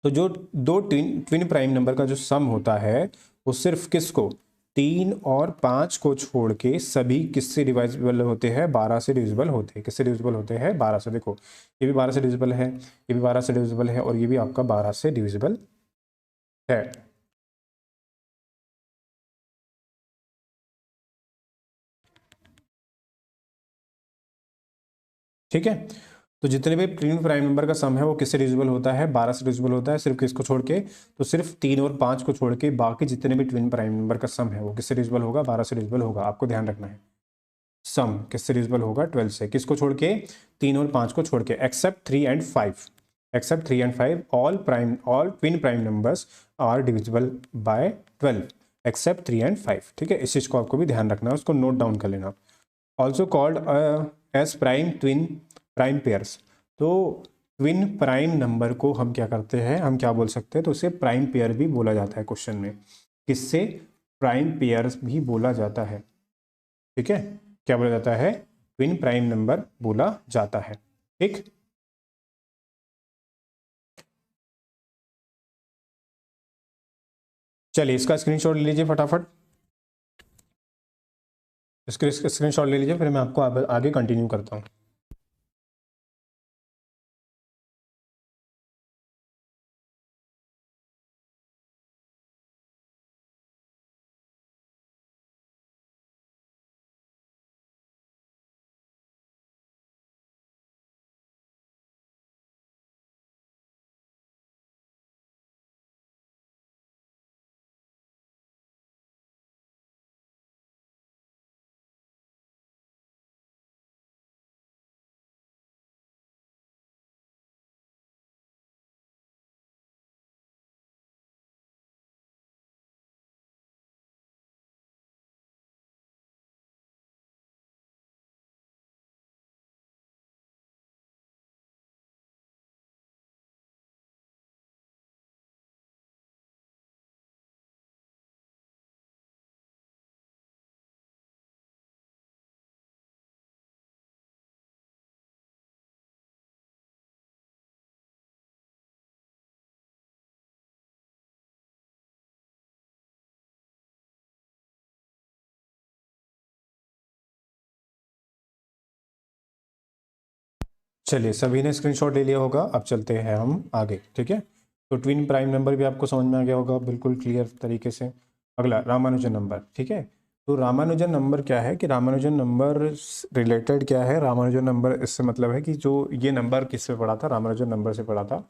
तो जो दो ट्विन प्राइम नंबर का जो सम होता है, वो सिर्फ किसको, 3 और 5 को छोड़ के सभी किससे डिविजिबल होते हैं, 12 से डिविजिबल होते हैं। किससे डिविजिबल होते हैं, 12 से। देखो ये भी 12 से डिविजिबल है, ये भी 12 से डिविजिबल है, और ये भी आपका 12 से डिविजिबल है। ठीक है। तो जितने भी ट्विन प्राइम नंबर का सम है वो किससे डिविजिबल होता है, 12 से डिविजिबल होता है, सिर्फ किसको छोड़ के, तो सिर्फ 3 और 5 को छोड़ के बाकी जितने भी ट्विन प्राइम नंबर का सम है वो किससे डिविजिबल होगा, 12 से डिविजिबल होगा। आपको ध्यान रखना है, सम किससे डिविजिबल होगा, 12 से। किसको छोड़ के, 3 और 5 को छोड़ के, except 3 and 5, except 3 and 5, all twin prime numbers are divisible by 12 except 3 and 5। ठीक है, इस चीज को आपको भी ध्यान रखना है, उसको नोट डाउन कर लेना। Also called as prime twin prime pairs. तो ट्विन प्राइम नंबर को हम क्या करते हैं, हम क्या बोल सकते हैं, तो उसे प्राइम पेयर भी बोला जाता है क्वेश्चन में। किससे, प्राइम पेयर्स भी बोला जाता है। ठीक है, क्या बोला जाता है, ट्विन प्राइम नंबर बोला जाता है। ठीक, चलिए इसका स्क्रीनशॉट ले लीजिए फटाफट। इसके स्क्रीनशॉट ले लीजिए, फिर मैं आपको आगे कंटिन्यू करता हूँ। चलिए सभी ने स्क्रीनशॉट ले लिया होगा, अब चलते हैं हम आगे। ठीक है, तो ट्विन प्राइम नंबर भी आपको समझ में आ गया होगा बिल्कुल क्लियर तरीके से। अगला रामानुजन नंबर। ठीक है, तो रामानुजन नंबर क्या है कि रामानुजन नंबर रिलेटेड क्या है, रामानुजन नंबर इससे मतलब है कि जो ये नंबर किससे पढ़ा था, रामानुजन नंबर से पढ़ा था।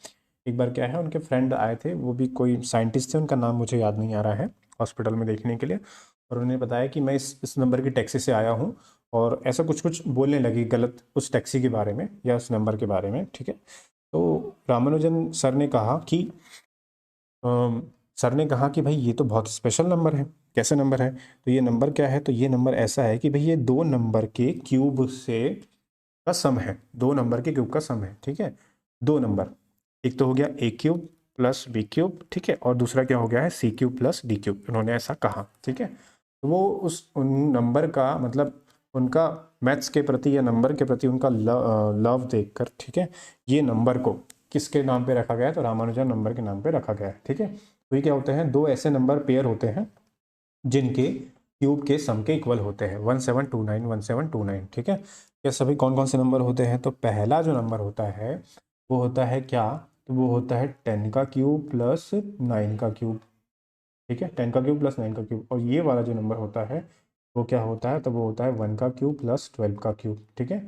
एक बार क्या है, उनके फ्रेंड आए थे, वो भी कोई साइंटिस्ट थे, उनका नाम मुझे याद नहीं आ रहा है, हॉस्पिटल में देखने के लिए। और उन्होंने बताया कि मैं इस नंबर की टैक्सी से आया हूँ, और ऐसा कुछ कुछ बोलने लगी गलत उस टैक्सी के बारे में या उस नंबर के बारे में, ठीक है। तो रामानुजन सर ने कहा कि सर ने कहा कि भाई ये तो बहुत स्पेशल नंबर है। कैसे नंबर है? तो ये नंबर क्या है, तो ये नंबर ऐसा है कि भाई ये दो नंबर के क्यूब से का सम है, दो नंबर के क्यूब का सम है, ठीक है। दो नंबर, एक तो हो गया ए क्यूब प्लस बी क्यूब, ठीक है, और दूसरा क्या हो गया है, सी क्यूब प्लस डी क्यूब। उन्होंने ऐसा कहा, ठीक है। तो वो उन नंबर का मतलब उनका मैथ्स के प्रति या नंबर के प्रति उनका लव देखकर, ठीक है, ये नंबर को किसके नाम पे रखा गया है, तो रामानुजन नंबर के नाम पे रखा गया है, ठीक है। तो ये क्या होते हैं, दो ऐसे नंबर पेयर होते हैं जिनके क्यूब के सम के इक्वल होते हैं, 1729 1729, ठीक है। ये सभी कौन कौन से नंबर होते हैं, तो पहला जो नंबर होता है वो होता है क्या, तो वो होता है 10 का क्यूब प्लस 9 का क्यूब, ठीक है, 10 का क्यूब प्लस 9 का क्यूब। और ये वाला जो नंबर होता है वो क्या होता है, तो वो होता है 1 का क्यूब प्लस 12 का क्यूब, ठीक है।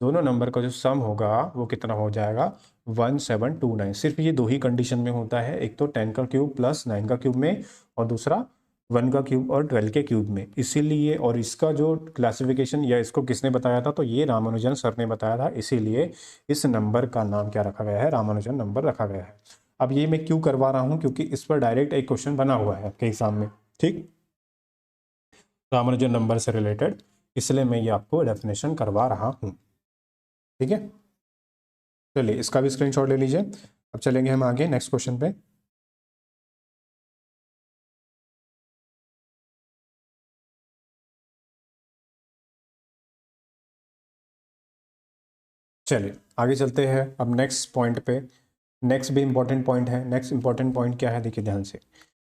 दोनों नंबर का जो सम होगा वो कितना हो जाएगा, 1729। सिर्फ ये दो ही कंडीशन में होता है, एक तो 10 का क्यूब प्लस 9 का क्यूब में, और दूसरा 1 का क्यूब और 12 के क्यूब में। इसीलिए, और इसका जो क्लासिफिकेशन या इसको किसने बताया था, तो ये रामानुजन सर ने बताया था, इसीलिए इस नंबर का नाम क्या रखा गया है, रामानुजन नंबर रखा गया है। अब ये मैं क्यों करवा रहा हूँ, क्योंकि इस पर डायरेक्ट एक क्वेश्चन बना हुआ है आपके एग्जाम में, ठीक, रामानुजन नंबर से रिलेटेड, इसलिए मैं ये आपको डेफिनेशन करवा रहा हूँ, ठीक है। चलिए इसका भी स्क्रीनशॉट ले लीजिए। अब चलेंगे हम आगे नेक्स्ट क्वेश्चन पे। चलिए आगे चलते हैं अब नेक्स्ट पॉइंट पे। नेक्स्ट भी इंपॉर्टेंट पॉइंट है। नेक्स्ट इंपॉर्टेंट पॉइंट क्या है, देखिए ध्यान से,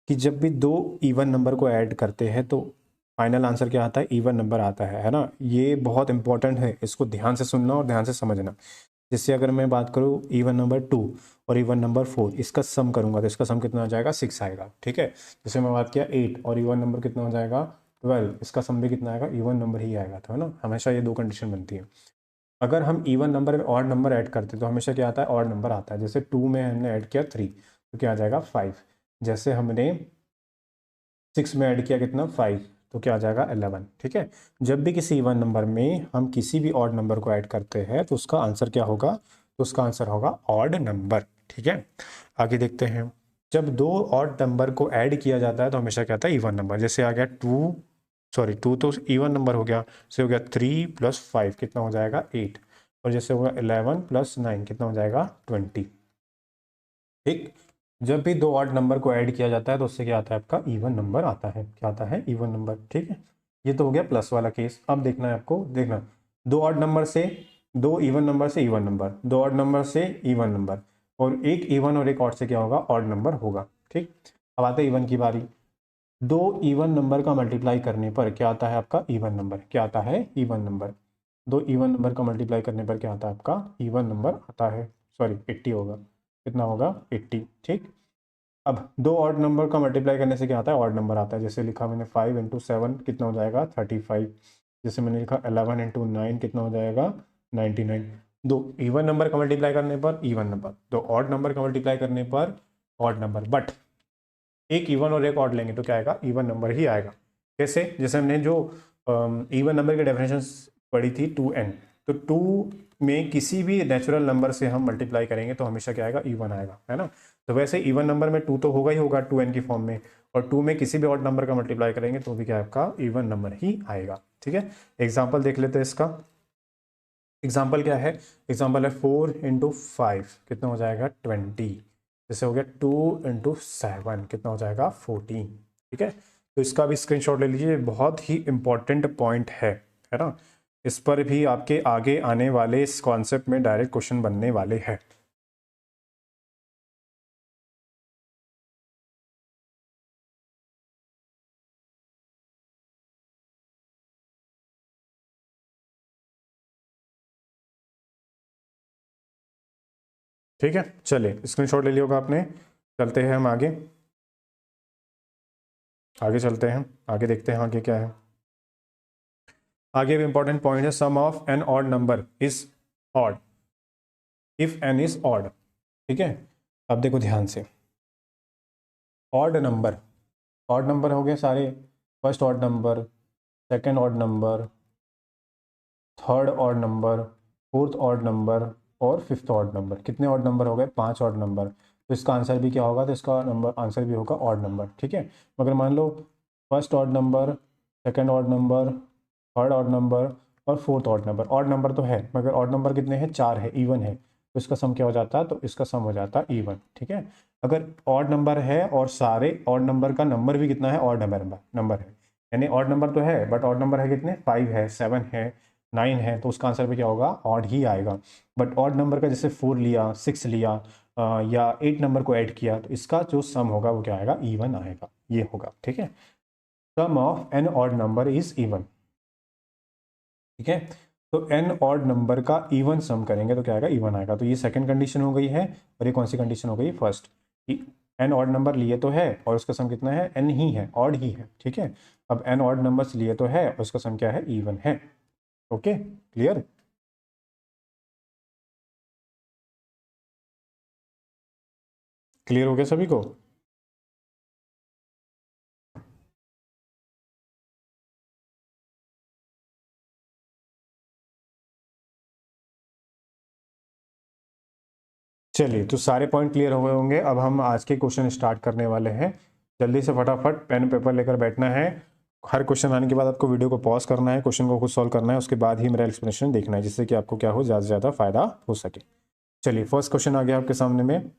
कि जब भी दो इवन नंबर को ऐड करते हैं तो फाइनल आंसर क्या आता है, इवन नंबर आता है ना। ये बहुत इंपॉर्टेंट है, इसको ध्यान से सुनना और ध्यान से समझना। जैसे अगर मैं बात करूँ इवन नंबर 2 और इवन नंबर 4, इसका सम करूंगा तो इसका सम कितना आ जाएगा, 6 आएगा, ठीक है। जैसे मैं बात किया 8 और इवन नंबर कितना हो जाएगा, 12, इसका सम भी कितना आएगा, इवन नंबर ही आएगा, तो है ना, हमेशा ये दो कंडीशन बनती है। अगर हम इवन नंबर में ऑड नंबर ऐड करते हैं तो हमेशा क्या आता है, ऑड नंबर आता है। जैसे 2 में हमने ऐड किया 3 तो क्या आ जाएगा, 5। जैसे हमने 6 में ऐड किया कितना, 5, तो क्या आ जाएगा, 11, ठीक है। जब भी किसी इवन नंबर में हम किसी भी ऑड नंबर को ऐड करते हैं तो उसका आंसर क्या होगा, तो उसका आंसर होगा ऑड नंबर, ठीक है। आगे देखते हैं, जब दो ऑड नंबर को ऐड किया जाता है तो हमेशा क्या आता है, इवन नंबर। जैसे आ गया 2, सॉरी 2 तो इवन नंबर हो गया, से हो गया 3 प्लस 5 कितना हो जाएगा, 8। और जैसे होगा 11 प्लस 9 कितना हो जाएगा, 20, ठीक। जब भी दो ऑड नंबर को ऐड किया जाता है तो उससे क्या आता है, आपका इवन नंबर आता है। क्या आता है, इवन नंबर, ठीक है। ये तो हो गया प्लस वाला केस। अब देखना है आपको, देखना, दो ऑड नंबर से, दो इवन नंबर से इवन नंबर, दो ऑड नंबर से इवन नंबर, और एक इवन और एक ऑड से क्या होगा, ऑड नंबर होगा, ठीक। अब आते हैं इवन की बारी। दो इवन नंबर का मल्टीप्लाई करने पर क्या आता है, आपका इवन नंबर। क्या आता है, इवन नंबर। दो इवन नंबर का मल्टीप्लाई करने पर क्या आता है, आपका इवन नंबर आता है। सॉरी 80 होगा, कितना होगा, 80, ठीक। अब दो ऑड नंबर का मल्टीप्लाई करने से क्या आता है, ऑड नंबर आता है। जैसे लिखा मैंने 5 इंटू 7 कितना हो जाएगा, 35। जैसे मैंने लिखा 11 इंटू 9 कितना हो जाएगा, 99। दो इवन नंबर का मल्टीप्लाई करने पर इवन नंबर, दो ऑड नंबर का मल्टीप्लाई करने पर ऑड नंबर, बट एक इवन और एक ऑड लेंगे तो क्या आएगा, इवन नंबर ही आएगा। कैसे, जैसे हमने जो इवन नंबर की डेफिनेशन पढ़ी थी 2n, तो 2 में किसी भी नेचुरल नंबर से हम मल्टीप्लाई करेंगे तो हमेशा क्या आएगा, इवन आएगा, है ना। तो वैसे इवन नंबर में 2 तो होगा ही होगा 2n की फॉर्म में, और 2 में किसी भी ऑड नंबर का मल्टीप्लाई करेंगे तो भी क्या आपका इवन नंबर ही आएगा, ठीक है। एग्जाम्पल देख लेते हैं इसका। एग्जाम्पल क्या है, एग्जाम्पल है 4 इंटू 5 कितना हो जाएगा, 20। जैसे हो गया 2 इंटू 7 कितना हो जाएगा, 14, ठीक है। तो इसका भी स्क्रीनशॉट ले लीजिए, बहुत ही इंपॉर्टेंट पॉइंट है ना। इस पर भी आपके आगे आने वाले इस कॉन्सेप्ट में डायरेक्ट क्वेश्चन बनने वाले हैं। ठीक है, चलिए स्क्रीनशॉट ले लिया होगा आपने। चलते हैं हम आगे, आगे चलते हैं, आगे देखते हैं आगे क्या है। आगे भी इंपॉर्टेंट पॉइंट है, sum of N odd number is odd if N is odd. ठीक है, अब देखो ध्यान से, ऑड नंबर हो गए सारे, first odd number, second odd number, third odd number, fourth odd number और फिफ्थ ऑड नंबर। कितने ऑड नंबर हो गए? 5 ऑड नंबर। तो इसका आंसर भी क्या होगा? तो इसका नंबर आंसर भी होगा ऑड नंबर। ठीक है, मगर मान लो first odd number, second odd number, third odd number और fourth odd number. Odd number तो है मगर ऑड नंबर कितने हैं? 4 है, इवन है। तो इसका सम क्या हो जाता है? तो इसका सम हो जाता है इवन। ठीक है, अगर ऑड नंबर है और सारे ऑड नंबर का नंबर भी कितना है? ऑड नंबर है, यानी ऑड नंबर तो है बट ऑड नंबर है कितने? 5 है, 7 है, 9 है, तो उसका आंसर भी क्या होगा? ऑड ही आएगा। बट ऑड नंबर का जैसे 4 लिया, 6 लिया या 8 नंबर को ऐड किया, तो इसका जो सम होगा वो क्या आएगा? इवन आएगा, ये होगा। ठीक है, sum of N odd number is even. ठीक है, तो एन ऑड नंबर का इवन सम करेंगे तो क्या आएगा? इवन आएगा। तो ये सेकंड कंडीशन हो गई है, और ये कौन सी कंडीशन हो गई? फर्स्ट, कि एन ऑड नंबर लिए तो है और उसका सम कितना है? एन ही है, ऑड ही है। ठीक है, अब एन ऑड नंबर्स लिए तो है और उसका सम क्या है? इवन है। Okay, clear? क्लियर हो गया सभी को? चलिए, तो सारे पॉइंट क्लियर हो गए होंगे। अब हम आज के क्वेश्चन स्टार्ट करने वाले हैं। जल्दी से फटाफट पेन पेपर लेकर बैठना है। हर क्वेश्चन आने के बाद आपको वीडियो को पॉज करना है, क्वेश्चन को खुद सॉल्व करना है, उसके बाद ही मेरा एक्सप्लेनेशन देखना है, जिससे कि आपको क्या हो, ज़्यादा से ज़्यादा फायदा हो सके। चलिए, फर्स्ट क्वेश्चन आ गया आपके सामने में।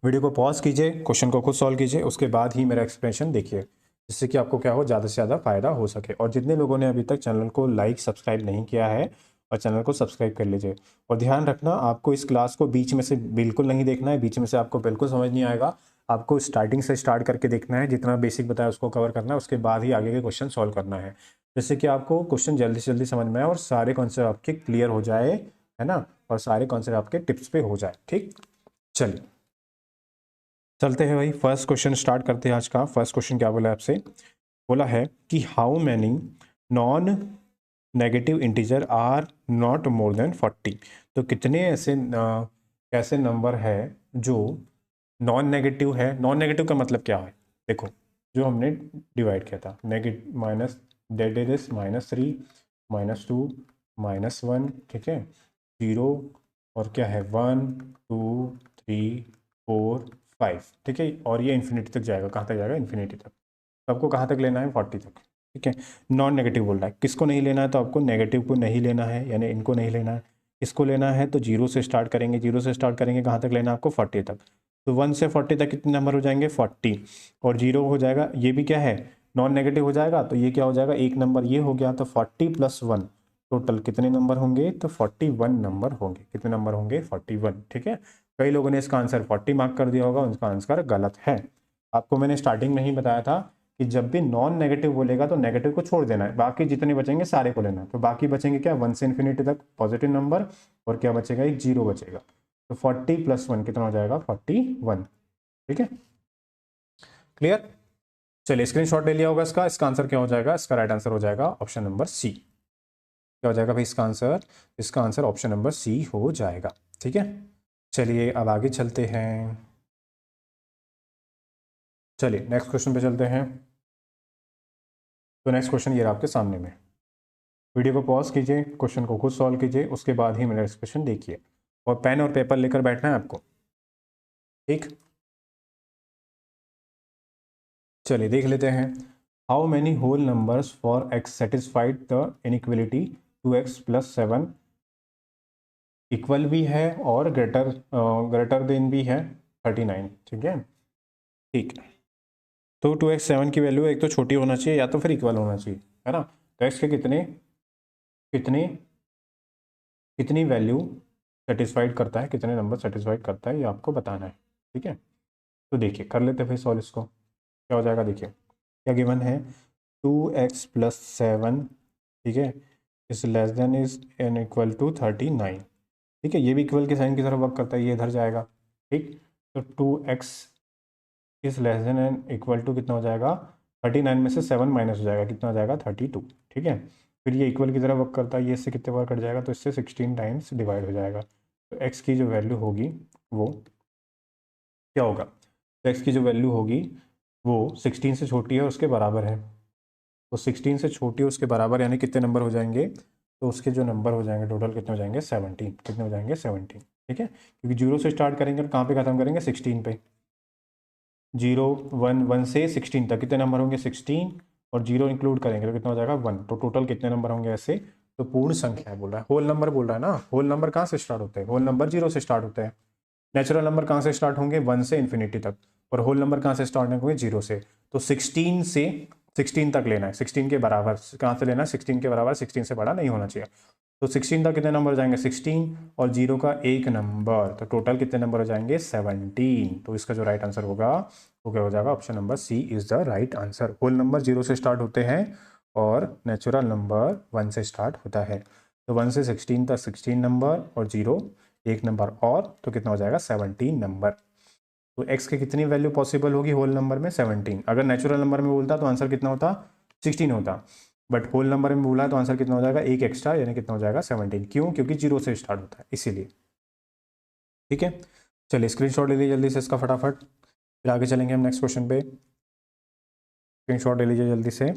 वीडियो को पॉज कीजिए, क्वेश्चन को खुद सॉल्व कीजिए, उसके बाद ही मेरा एक्सप्लेनेशन देखिए, जिससे कि आपको क्या हो, ज़्यादा से ज़्यादा फायदा हो सके। और जितने लोगों ने अभी तक चैनल को लाइक सब्सक्राइब नहीं किया है, और चैनल को सब्सक्राइब कर लीजिए। और ध्यान रखना, आपको इस क्लास को बीच में से बिल्कुल नहीं देखना है, बीच में से आपको बिल्कुल समझ नहीं आएगा। आपको स्टार्टिंग से स्टार्ट करके देखना है, जितना बेसिक बताया उसको कवर करना है, उसके बाद ही आगे के क्वेश्चन सॉल्व करना है, जिससे कि आपको क्वेश्चन जल्दी से जल्दी समझ में आए और सारे कॉन्सेप्ट आपके क्लियर हो जाए, है ना, और सारे कॉन्सेप्ट आपके टिप्स पे हो जाए। ठीक, चलिए चलते हैं भाई, फर्स्ट क्वेश्चन स्टार्ट करते हैं आज का। फर्स्ट क्वेश्चन क्या बोला आपसे? बोला है कि how many non negative integer are not more than 40। तो कितने ऐसे नंबर है जो नॉन नेगेटिव है? नॉन नेगेटिव का मतलब क्या है? देखो, जो हमने डिवाइड किया था, नेगेटिव माइनस, डेट इज -3, -2, -1, ठीक है, 0, और क्या है, 1, 2, 3, 4, 5, ठीक है, और ये इन्फिनिटी तक जाएगा। कहाँ तक जाएगा? इन्फिनिटी तक। तो आपको कहाँ तक लेना है? 40 तक। ठीक है, नॉन नेगेटिव बोल रहा है। किसको नहीं लेना है? तो आपको नेगेटिव को नहीं लेना है, यानी इनको नहीं लेना है। इसको लेना है तो 0 से स्टार्ट करेंगे, 0 से स्टार्ट करेंगे, कहाँ तक लेना है आपको? 40 तक। तो 1 से 40 तक कितने नंबर हो जाएंगे? 40, और 0 हो जाएगा, ये भी क्या है? नॉन नेगेटिव हो जाएगा, तो ये क्या हो जाएगा? एक नंबर ये हो गया, तो 40 + 1, टोटल कितने नंबर होंगे? तो 41 नंबर होंगे। कितने नंबर होंगे? 41। ठीक है, कई लोगों ने इसका आंसर 40 मार्क कर दिया होगा, उनका आंसर गलत है। आपको मैंने स्टार्टिंग में ही बताया था कि जब भी नॉन नेगेटिव बोलेगा तो नेगेटिव को छोड़ देना है, बाकी जितने बचेंगे सारे को लेना है। तो बाकी बचेंगे क्या? 1 से इन्फिनिटी तक पॉजिटिव नंबर, और क्या बचेगा? एक 0 बचेगा। तो 40 + 1 कितना हो जाएगा? 41। ठीक है, क्लियर? चलिए, स्क्रीनशॉट ले लिया होगा इसका। इसका आंसर क्या हो जाएगा? इसका राइट आंसर हो जाएगा ऑप्शन नंबर सी। क्या हो जाएगा भाई इसका आंसर? इसका आंसर ऑप्शन नंबर सी हो जाएगा। ठीक है, चलिए अब आगे चलते हैं। चलिए नेक्स्ट क्वेश्चन पे चलते हैं। तो नेक्स्ट क्वेश्चन ये रहा आपके सामने में। वीडियो को पॉज कीजिए, क्वेश्चन को खुद सॉल्व कीजिए, उसके बाद ही मेरा एक्सप्रेशन देखिए, और पेन और पेपर लेकर बैठना है आपको। ठीक, चलिए देख लेते हैं। How many whole numbers for x satisfied the inequality 2x + 7 equal भी है और ग्रेटर देन भी है 39। ठीक है, ठीक है, तो 2x 7 की वैल्यू एक तो छोटी होना चाहिए या तो फिर इक्वल होना चाहिए, है ना। तो x के कितने कितने कितनी वैल्यू सेटिस्फाइड करता है, कितने नंबर सेटिस्फाइड करता है, ये आपको बताना है। ठीक है, तो देखिए कर लेते हैं फिर सॉल्व इसको। क्या हो जाएगा? देखिए क्या गिवन है, 2x + 7, ठीक है, is less than is and equal to 39। ठीक है, ये भी इक्वल के साइन की तरफ वर्क करता है, ये इधर जाएगा। ठीक, तो 2x is less than and equal to कितना हो जाएगा? 39 में से 7 माइनस हो जाएगा, कितना हो जाएगा 32, ठीक है। फिर ये इक्वल की तरह वर्क करता है, ये इससे कितने बार कट जाएगा, तो इससे 16 टाइम्स डिवाइड हो जाएगा। तो एक्स की जो वैल्यू होगी वो क्या होगा, तो एक्स की जो वैल्यू होगी वो 16 से छोटी है और उसके बराबर है। तो 16 से छोटी है उसके बराबर यानी कितने नंबर हो जाएंगे, तो उसके जो नंबर हो जाएंगे टोटल कितने हो जाएंगे 17, कितने हो जाएंगे 17, ठीक है। क्योंकि जीरो से स्टार्ट करेंगे और कहाँ पे ख़त्म करेंगे 16 पे, 0 1 1 से 16 तक कितने नंबर होंगे 16, और जीरो इंक्लूड करेंगे तो कितना हो जाएगा 1, तो टोटल कितने नंबर होंगे ऐसे, तो पूर्ण संख्या बोल रहा है, होल नंबर बोल रहा है ना। होल नंबर कहाँ से स्टार्ट होते हैं, होल नंबर जीरो से स्टार्ट होते हैं। नेचुरल नंबर कहाँ से स्टार्ट होंगे 1 से इन्फिनिटी तक, और होल नंबर कहाँ से स्टार्ट होंगे जीरो से। तो 16 से 16 तक लेना है, 16 के बराबर कहाँ से लेना है 16 के बराबर, 16 से बड़ा नहीं होना चाहिए। तो 16 तक कितने नंबर हो जाएंगे 16 और जीरो का एक नंबर, तो टोटल कितने नंबर हो जाएंगे 17। तो इसका जो राइट आंसर होगा वो क्या हो जाएगा, option number C is the right answer. Whole number zero से स्टार्ट होते हैं और नेचुरल नंबर 1 से स्टार्ट होता है। तो 1 से 16 तक 16 नंबर और जीरो एक नंबर और, तो कितना हो जाएगा 17 नंबर। तो x के कितनी वैल्यू पॉसिबल होगी होल नंबर में 17। अगर नेचुरल नंबर में बोलता तो आंसर कितना होता 16 होता, बट होल नंबर में बोला तो आंसर कितना हो जाएगा एक एक्स्ट्रा, यानी कितना हो जाएगा 17। क्यों, क्योंकि जीरो से स्टार्ट होता है इसीलिए, ठीक है। चलिए स्क्रीनशॉट ले लीजिए जल्दी से इसका फटाफट, फिर आगे चलेंगे हम नेक्स्ट क्वेश्चन पे। स्क्रीनशॉट ले लीजिए जल्दी से।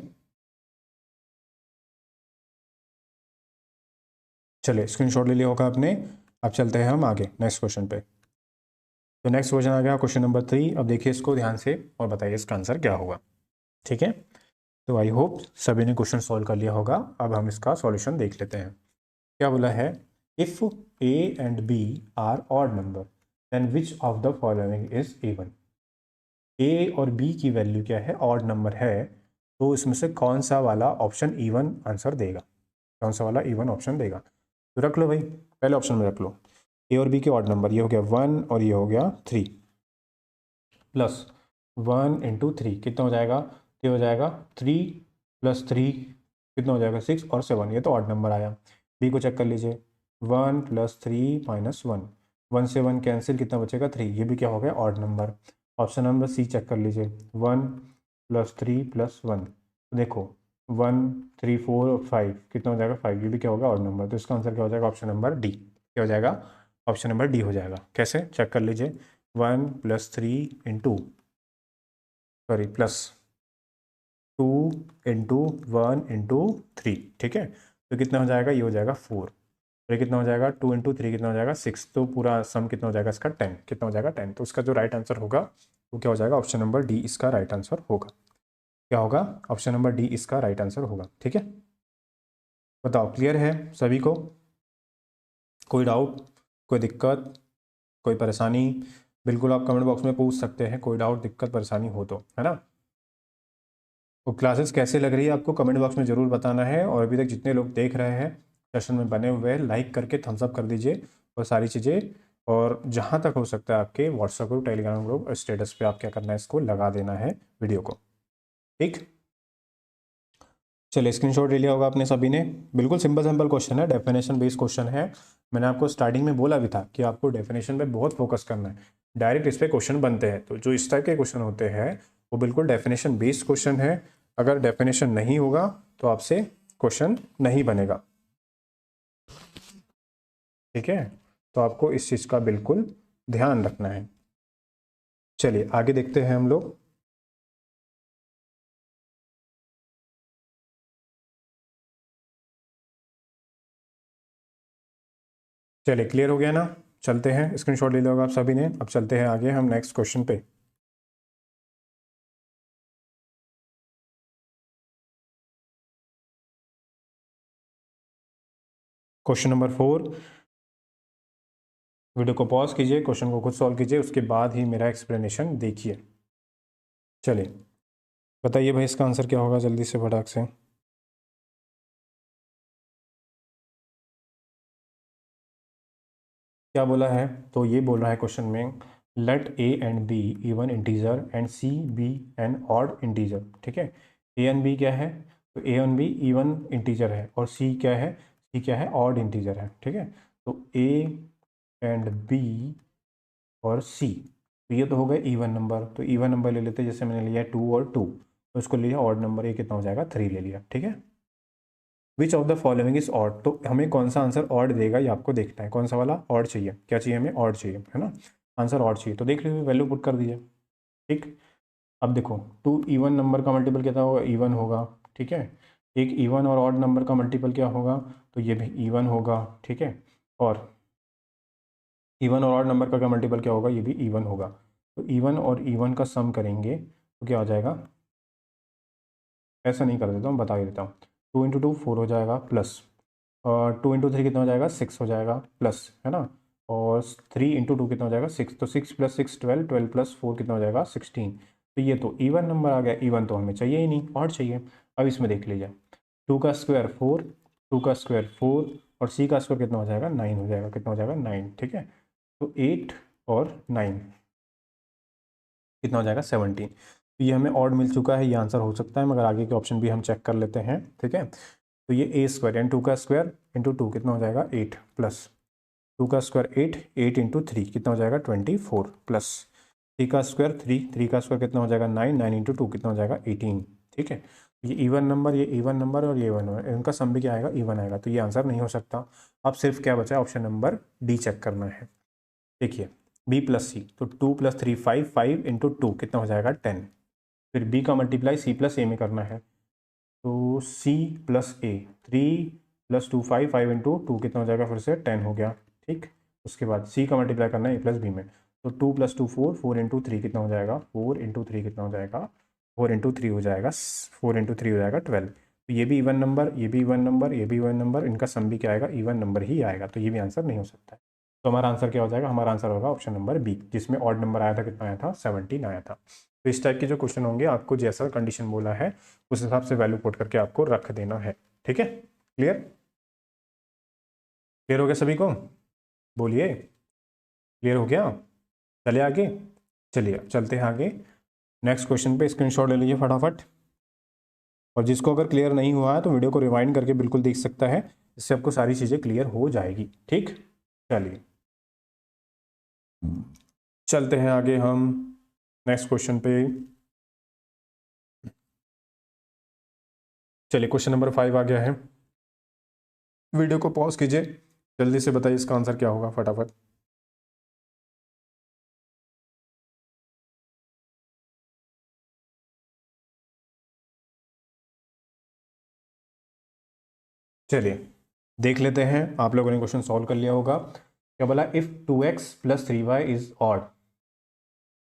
चलिए स्क्रीनशॉट ले लिया होगा आपने। अब चलते हैं हम आगे नेक्स्ट क्वेश्चन पे। तो नेक्स्ट क्वेश्चन आ गया क्वेश्चन नंबर 3। अब देखिए इसको ध्यान से और बताइए इसका आंसर क्या होगा, ठीक है। तो आई होप सभी ने क्वेश्चन सॉल्व कर लिया होगा। अब हम इसका सॉल्यूशन देख लेते हैं। क्या बोला है, if A and B are odd number then which of the following is even. A और बी की वैल्यू क्या है, ऑड नंबर है, तो इसमें से कौन सा वाला ऑप्शन इवन आंसर देगा, कौन सा वाला इवन ऑप्शन देगा। तो रख लो भाई, पहले ऑप्शन में रख लो ए और बी के ऑड नंबर, ये हो गया 1 और ये हो गया 3, प्लस 1 इंटू 3 कितना हो जाएगा, ये हो जाएगा 3 प्लस 3 कितना हो जाएगा 6 और 7, ये तो ऑड नंबर आया। बी को चेक कर लीजिए, 1 प्लस 3 माइनस 1, 1 से 1 कैंसिल कितना बचेगा 3, ये भी क्या हो गया odd number. Option number C check कर लीजिए, 1 प्लस 3 प्लस 1, देखो 1 3 4 और 5 कितना हो जाएगा 5, ये भी क्या होगा ऑड नंबर। तो इसका आंसर क्या हो जाएगा ऑप्शन नंबर डी, क्या हो जाएगा ऑप्शन नंबर डी हो जाएगा। कैसे चेक कर लीजिए, 1 plus 3 into sorry plus 2 into 1 into 3, ठीक है। तो कितना हो जाएगा, ये हो जाएगा 4, तो ये कितना हो जाएगा 2 इंटू 3 कितना हो जाएगा 6, तो पूरा सम कितना हो जाएगा इसका 10, कितना हो जाएगा 10। तो इसका जो राइट आंसर होगा वो क्या हो जाएगा, ऑप्शन नंबर डी इसका राइट आंसर होगा। क्या होगा, ऑप्शन नंबर डी इसका राइट आंसर होगा, ठीक है। बताओ क्लियर है सभी को, कोई डाउट, कोई दिक्कत, कोई परेशानी, बिल्कुल आप कमेंट बॉक्स में पूछ सकते हैं, कोई डाउट दिक्कत परेशानी हो तो, है ना। तो क्लासेस कैसे लग रही है आपको कमेंट बॉक्स में ज़रूर बताना है, और अभी तक जितने लोग देख रहे हैं सेशन में बने हुए हैं लाइक करके थम्स अप कर दीजिए और सारी चीज़ें, और जहाँ तक हो सकता है आपके WhatsApp group Telegram group status पे आप क्या करना है इसको लगा देना है वीडियो को, ठीक। चलिए स्क्रीनशॉट ले लिया होगा आपने सभी ने। बिल्कुल सिंपल सिंपल क्वेश्चन है, डेफिनेशन बेस्ड क्वेश्चन है। मैंने आपको स्टार्टिंग में बोला भी था कि आपको डेफिनेशन पे बहुत फोकस करना है, डायरेक्ट इस पर क्वेश्चन बनते हैं। तो जो इस टाइप के क्वेश्चन होते हैं वो बिल्कुल डेफिनेशन बेस्ड क्वेश्चन है। अगर डेफिनेशन नहीं होगा तो आपसे क्वेश्चन नहीं बनेगा, ठीक है। तो आपको इस चीज़ का बिल्कुल ध्यान रखना है। चलिए आगे देखते हैं हम लोग। चलिए क्लियर हो गया ना, चलते हैं, स्क्रीनशॉट ले लो आप सभी ने। अब चलते हैं आगे हम नेक्स्ट क्वेश्चन पे। क्वेश्चन नंबर 4, वीडियो को पॉज कीजिए, क्वेश्चन को खुद सॉल्व कीजिए, उसके बाद ही मेरा एक्सप्लेनेशन देखिए। चलिए बताइए भाई इसका आंसर क्या होगा जल्दी से फटाक से। क्या बोला है, तो ये बोल रहा है क्वेश्चन में, let A and B even integer and C be an odd integer, ठीक है। ए एंड बी क्या है, तो A and B even integer है, और सी क्या है, सी क्या है ऑड इंटीजर है, ठीक है। तो ए एंड बी और सी, तो ये तो हो गए इवन नंबर, तो इवन नंबर ले लेते हैं, जैसे मैंने लिया है 2 और 2। तो उसको लिया ऑड नंबर, ये कितना हो जाएगा 3 ले लिया, ठीक है। विच of the following is odd, तो हमें कौन सा आंसर ऑड देगा ये आपको देखना है, कौन सा वाला ऑड चाहिए, क्या चाहिए हमें, ऑड चाहिए, है ना, आंसर ऑड चाहिए। तो देख लीजिए वैल्यू पुट कर दीजिए, ठीक। अब देखो 2 इवन नंबर का मल्टीपल कितना होगा, इवन होगा, ठीक है। एक इवन और ऑड नंबर का मल्टीपल क्या होगा, तो ये भी इवन होगा, ठीक है। और इवन और ऑड नंबर का क्या मल्टीपल क्या होगा, ये भी इवन होगा। तो इवन और इवन का सम करेंगे तो क्या हो जाएगा, ऐसा नहीं कर देता हूँ, बता ही देता हूँ। 2 इंटू 2 4 हो जाएगा, प्लस और 2 इंटू 3 कितना हो जाएगा 6 हो जाएगा, प्लस, है ना। और 3 इंटू 2 कितना हो जाएगा 6, तो 6 प्लस 6 12, 12 प्लस 4 कितना हो जाएगा 16। तो ये तो इवन नंबर आ गया, इवन तो हमें चाहिए ही नहीं, ऑड चाहिए। अब इसमें देख लीजिए 2 का स्क्वायर 4, 2 का स्क्वायर 4 और सी का स्क्वायर कितना हो जाएगा 9 हो जाएगा, कितना हो जाएगा 9, ठीक है। तो 8 और 9 कितना हो जाएगा 17। तो ये हमें ऑड मिल चुका है, ये आंसर हो सकता है, मगर आगे के ऑप्शन भी हम चेक कर लेते हैं, ठीक है। तो ये ए स्क्वायर यानी 2 का स्क्वायर इंटू 2 कितना हो जाएगा 8, प्लस 2 का स्क्वायर 8, 8 इंटू 3 कितना हो जाएगा 24, प्लस 3 का स्क्वायर 3, 3 का स्क्वायर कितना हो जाएगा 9, 9 इंटू 2 कितना हो जाएगा 18, ठीक है। ये इवन नंबर, ये इवन नंबर और ये इवन नंबर, इनका सम भी क्या आएगा इवन आएगा, तो ये आंसर नहीं हो सकता। अब सिर्फ क्या बचा है, ऑप्शन नंबर डी चेक करना है। देखिए बी प्लस सी, तो 2 प्लस 3 5, 5 इंटू 2 कितना हो जाएगा 10। फिर बी का मल्टीप्लाई सी प्लस ए में करना है, तो सी प्लस ए 3 प्लस 2 5, 5 इंटू 2 कितना हो जाएगा फिर से 10 हो गया, ठीक। उसके बाद सी का मल्टीप्लाई करना है ए प्लस बी में, तो 2 प्लस 2 4, 4 इंटू 3 कितना हो जाएगा 4 इंटू 3 कितना हो जाएगा 4 इंटू 3 हो जाएगा 4 इंटू 3 हो जाएगा 12। तो ये भी इवन नंबर, ये भी इवन नंबर, ये भी इवन नंबर, इनका सम भी क्या आएगा इवन नंबर ही आएगा, तो ये भी आंसर नहीं हो सकता है। तो हमारा आंसर क्या हो जाएगा, हमारा आंसर होगा ऑप्शन नंबर बी, जिसमें ऑड नंबर आया था, कितना आया था 17 आया था। तो इस टाइप के जो क्वेश्चन होंगे आपको जैसा कंडीशन बोला है उस हिसाब से वैल्यू पुट करके आपको रख देना है, ठीक है। क्लियर, क्लियर हो गया सभी को, बोलिए क्लियर हो गया। चलिए आगे, चलिए चलते हैं आगे नेक्स्ट क्वेश्चन पे, स्क्रीनशॉट ले लीजिए फटाफट। और जिसको अगर क्लियर नहीं हुआ है तो वीडियो को रिवाइंड करके बिल्कुल देख सकता है, इससे आपको सारी चीज़ें क्लियर हो जाएगी, ठीक। चलिए चलते हैं आगे हम नेक्स्ट क्वेश्चन पे। चलिए क्वेश्चन नंबर 5 आ गया है, वीडियो को पॉज कीजिए, जल्दी से बताइए इसका आंसर क्या होगा फटाफट। चलिए देख लेते हैं, आप लोगों ने क्वेश्चन सॉल्व कर लिया होगा। क्या बोला, if 2x plus 3y is odd,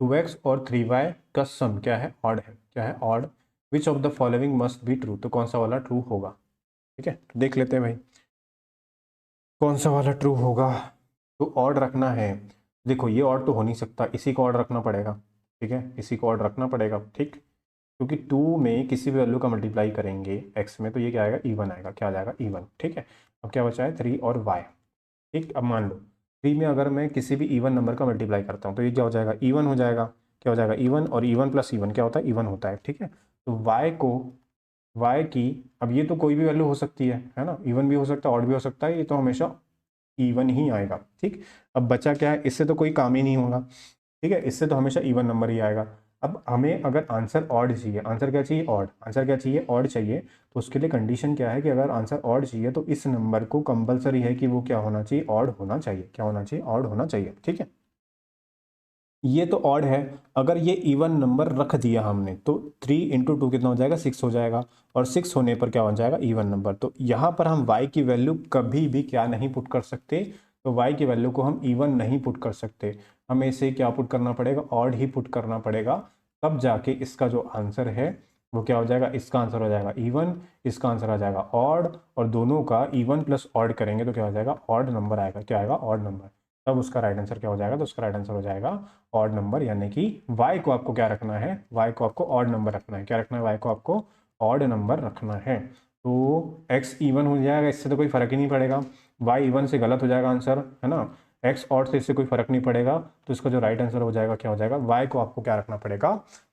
2x और 3y का सम क्या है, ऑड है, क्या है odd. Which of the following must be true, तो कौन सा वाला ट्रू होगा, ठीक है। तो देख लेते हैं भाई कौन सा वाला ट्रू होगा। तो ऑड रखना है, देखो ये ऑड तो हो नहीं सकता, इसी को ऑड रखना पड़ेगा, ठीक है, इसी को ऑड रखना पड़ेगा, ठीक। क्योंकि 2 में किसी भी वैल्यू का मल्टीप्लाई करेंगे x में तो ये क्या आएगा इवन आएगा, क्या आ जाएगा इवन, ठीक है। अब क्या बचा है 3 और y, ठीक। अब मान लो 3 में अगर मैं किसी भी इवन नंबर का मल्टीप्लाई करता हूँ तो ये क्या हो जाएगा इवन हो जाएगा, क्या हो जाएगा इवन, और इवन प्लस इवन क्या होता है इवन होता है, ठीक है। तो y की, अब ये तो कोई भी वैल्यू हो सकती है ना, इवन भी हो सकता है ऑड भी हो सकता है, ये तो हमेशा इवन ही आएगा, ठीक। अब बचा क्या है, इससे तो कोई काम ही नहीं होगा, ठीक है, इससे तो हमेशा इवन नंबर ही आएगा। अब हमें अगर आंसर ऑड चाहिए, आंसर क्या चाहिए ऑड, आंसर क्या चाहिए ऑड चाहिए, तो उसके लिए कंडीशन क्या है कि अगर आंसर ऑड चाहिए तो इस नंबर को कंपलसरी है कि वो क्या होना चाहिए ऑड होना चाहिए, क्या होना चाहिए ऑड होना चाहिए, ठीक है। ये तो ऑड है, अगर ये इवन नंबर रख दिया हमने तो 3 इंटू 2 कितना हो जाएगा 6 हो जाएगा, और 6 होने पर क्या हो जाएगा इवन नंबर। तो यहाँ पर हम y की वैल्यू कभी भी क्या नहीं पुट कर सकते, तो y की वैल्यू को हम इवन नहीं पुट कर सकते, हमें इसे क्या पुट करना पड़ेगा ऑड ही पुट करना पड़ेगा, तब जाके इसका जो आंसर है वो क्या हो जाएगा, इसका आंसर हो जाएगा इवन, इसका आंसर आ जाएगा ऑड, और दोनों का इवन प्लस ऑड करेंगे तो क्या हो जाएगा ऑड नंबर आएगा, क्या आएगा ऑड नंबर। तब उसका राइट आंसर क्या हो जाएगा, तो उसका राइट आंसर हो जाएगा ऑड नंबर, यानी कि y को आपको क्या रखना है, y को आपको ऑड नंबर रखना है, क्या रखना है y को आपको ऑड नंबर रखना है। तो x इवन हो जाएगा, इससे तो कोई फर्क ही नहीं पड़ेगा, y इवन से गलत हो जाएगा आंसर, है ना, x ऑड से इससे कोई फर्क नहीं पड़ेगा, तो इसका जो राइट आंसर हो जाएगा क्या हो जाएगा, y को आपको क्या रखना पड़ेगा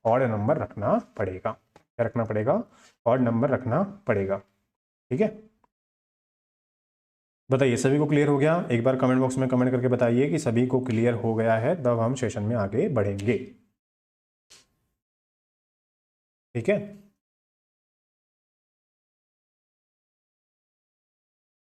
ऑड नंबर रखना पड़ेगा, क्या रखना पड़ेगा ऑड नंबर रखना पड़ेगा, ठीक है। बताइए सभी को क्लियर हो गया, एक बार कमेंट बॉक्स में कमेंट करके बताइए कि सभी को क्लियर हो गया है, तब हम सेशन में आगे बढ़ेंगे। ठीक है।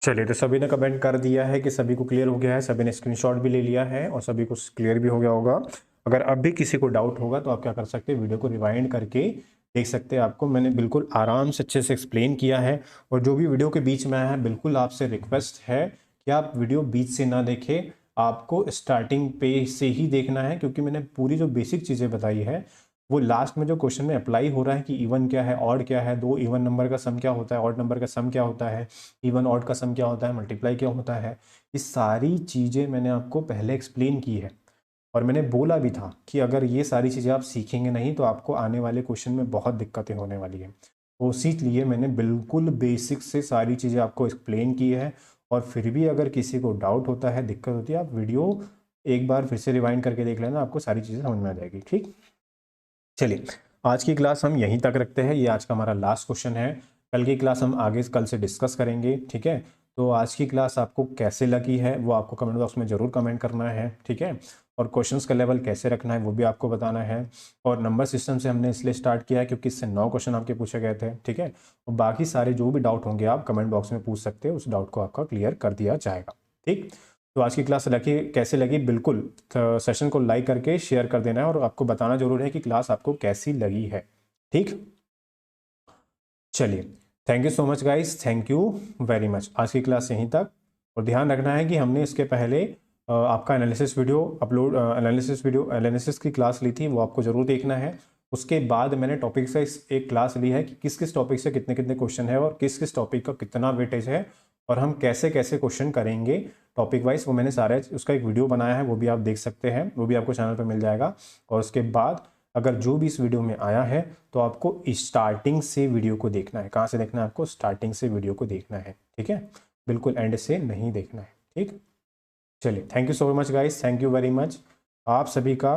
चलिए, तो सभी ने कमेंट कर दिया है कि सभी को क्लियर हो गया है, सभी ने स्क्रीनशॉट भी ले लिया है और सभी को क्लियर भी हो गया होगा। अगर अब भी किसी को डाउट होगा तो आप क्या कर सकते हैं, वीडियो को रिवाइंड करके देख सकते हैं। आपको मैंने बिल्कुल आराम से अच्छे से एक्सप्लेन किया है। और जो भी वीडियो के बीच में आया है, बिल्कुल आपसे रिक्वेस्ट है कि आप वीडियो बीच से ना देखें, आपको स्टार्टिंग पे से ही देखना है, क्योंकि मैंने पूरी जो बेसिक चीज़ें बताई है वो लास्ट में जो क्वेश्चन में अप्लाई हो रहा है कि इवन क्या है, ऑड क्या है, दो इवन नंबर का सम क्या होता है, ऑड नंबर का सम क्या होता है, इवन ऑड का सम क्या होता है, मल्टीप्लाई क्या होता है, ये सारी चीज़ें मैंने आपको पहले एक्सप्लेन की है। और मैंने बोला भी था कि अगर ये सारी चीज़ें आप सीखेंगे नहीं तो आपको आने वाले क्वेश्चन में बहुत दिक्कतें होने वाली है। तो इसीलिए मैंने बिल्कुल बेसिक से सारी चीज़ें आपको एक्सप्लेन की है। और फिर भी अगर किसी को डाउट होता है, दिक्कत होती है, आप वीडियो एक बार फिर से रिवाइंड करके देख लेना, आपको सारी चीज़ें समझ में आ जाएगी। ठीक, चलिए, आज की क्लास हम यहीं तक रखते हैं। ये आज का हमारा लास्ट क्वेश्चन है। कल की क्लास हम आगे कल से डिस्कस करेंगे। ठीक है, तो आज की क्लास आपको कैसे लगी है वो आपको कमेंट बॉक्स में ज़रूर कमेंट करना है। ठीक है, और क्वेश्चंस का लेवल कैसे रखना है वो भी आपको बताना है। और नंबर सिस्टम से हमने इसलिए स्टार्ट किया है क्योंकि इससे 9 क्वेश्चन आपके पूछे गए थे। ठीक है, और बाकी सारे जो भी डाउट होंगे आप कमेंट बॉक्स में पूछ सकते हैं, उस डाउट को आपका क्लियर कर दिया जाएगा। ठीक, तो आज की क्लास लगी कैसे लगी, बिल्कुल सेशन को लाइक करके शेयर कर देना है और आपको बताना जरूर है कि क्लास आपको कैसी लगी है। ठीक, चलिए, thank you so much guys, thank you very much. आज की क्लास यहीं तक। और ध्यान रखना है कि हमने इसके पहले आपका एनालिसिस वीडियो अपलोड एनालिसिस की क्लास ली थी, वो आपको ज़रूर देखना है। उसके बाद मैंने टॉपिक से एक क्लास ली है कि किस किस टॉपिक से कितने कितने क्वेश्चन है और किस किस टॉपिक का कितना वेटेज है और हम कैसे कैसे क्वेश्चन करेंगे टॉपिक वाइज, वो मैंने सारे उसका एक वीडियो बनाया है, वो भी आप देख सकते हैं, वो भी आपको चैनल पर मिल जाएगा। और उसके बाद अगर जो भी इस वीडियो में आया है तो आपको स्टार्टिंग से वीडियो को देखना है। कहाँ से देखना है आपको? स्टार्टिंग से वीडियो को देखना है। ठीक है, बिल्कुल एंड से नहीं देखना है। ठीक, चलिए, thank you so much guys, thank you very much. आप सभी का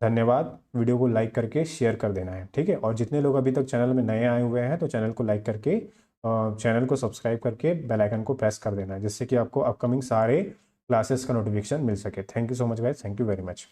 धन्यवाद। वीडियो को लाइक करके शेयर कर देना है। ठीक है, और जितने लोग अभी तक चैनल में नए आए हुए हैं तो चैनल को लाइक करके चैनल को सब्सक्राइब करके बेल आइकन को प्रेस कर देना है, जिससे कि आपको अपकमिंग सारे क्लासेस का नोटिफिकेशन मिल सके। Thank you so much guys, thank you very much.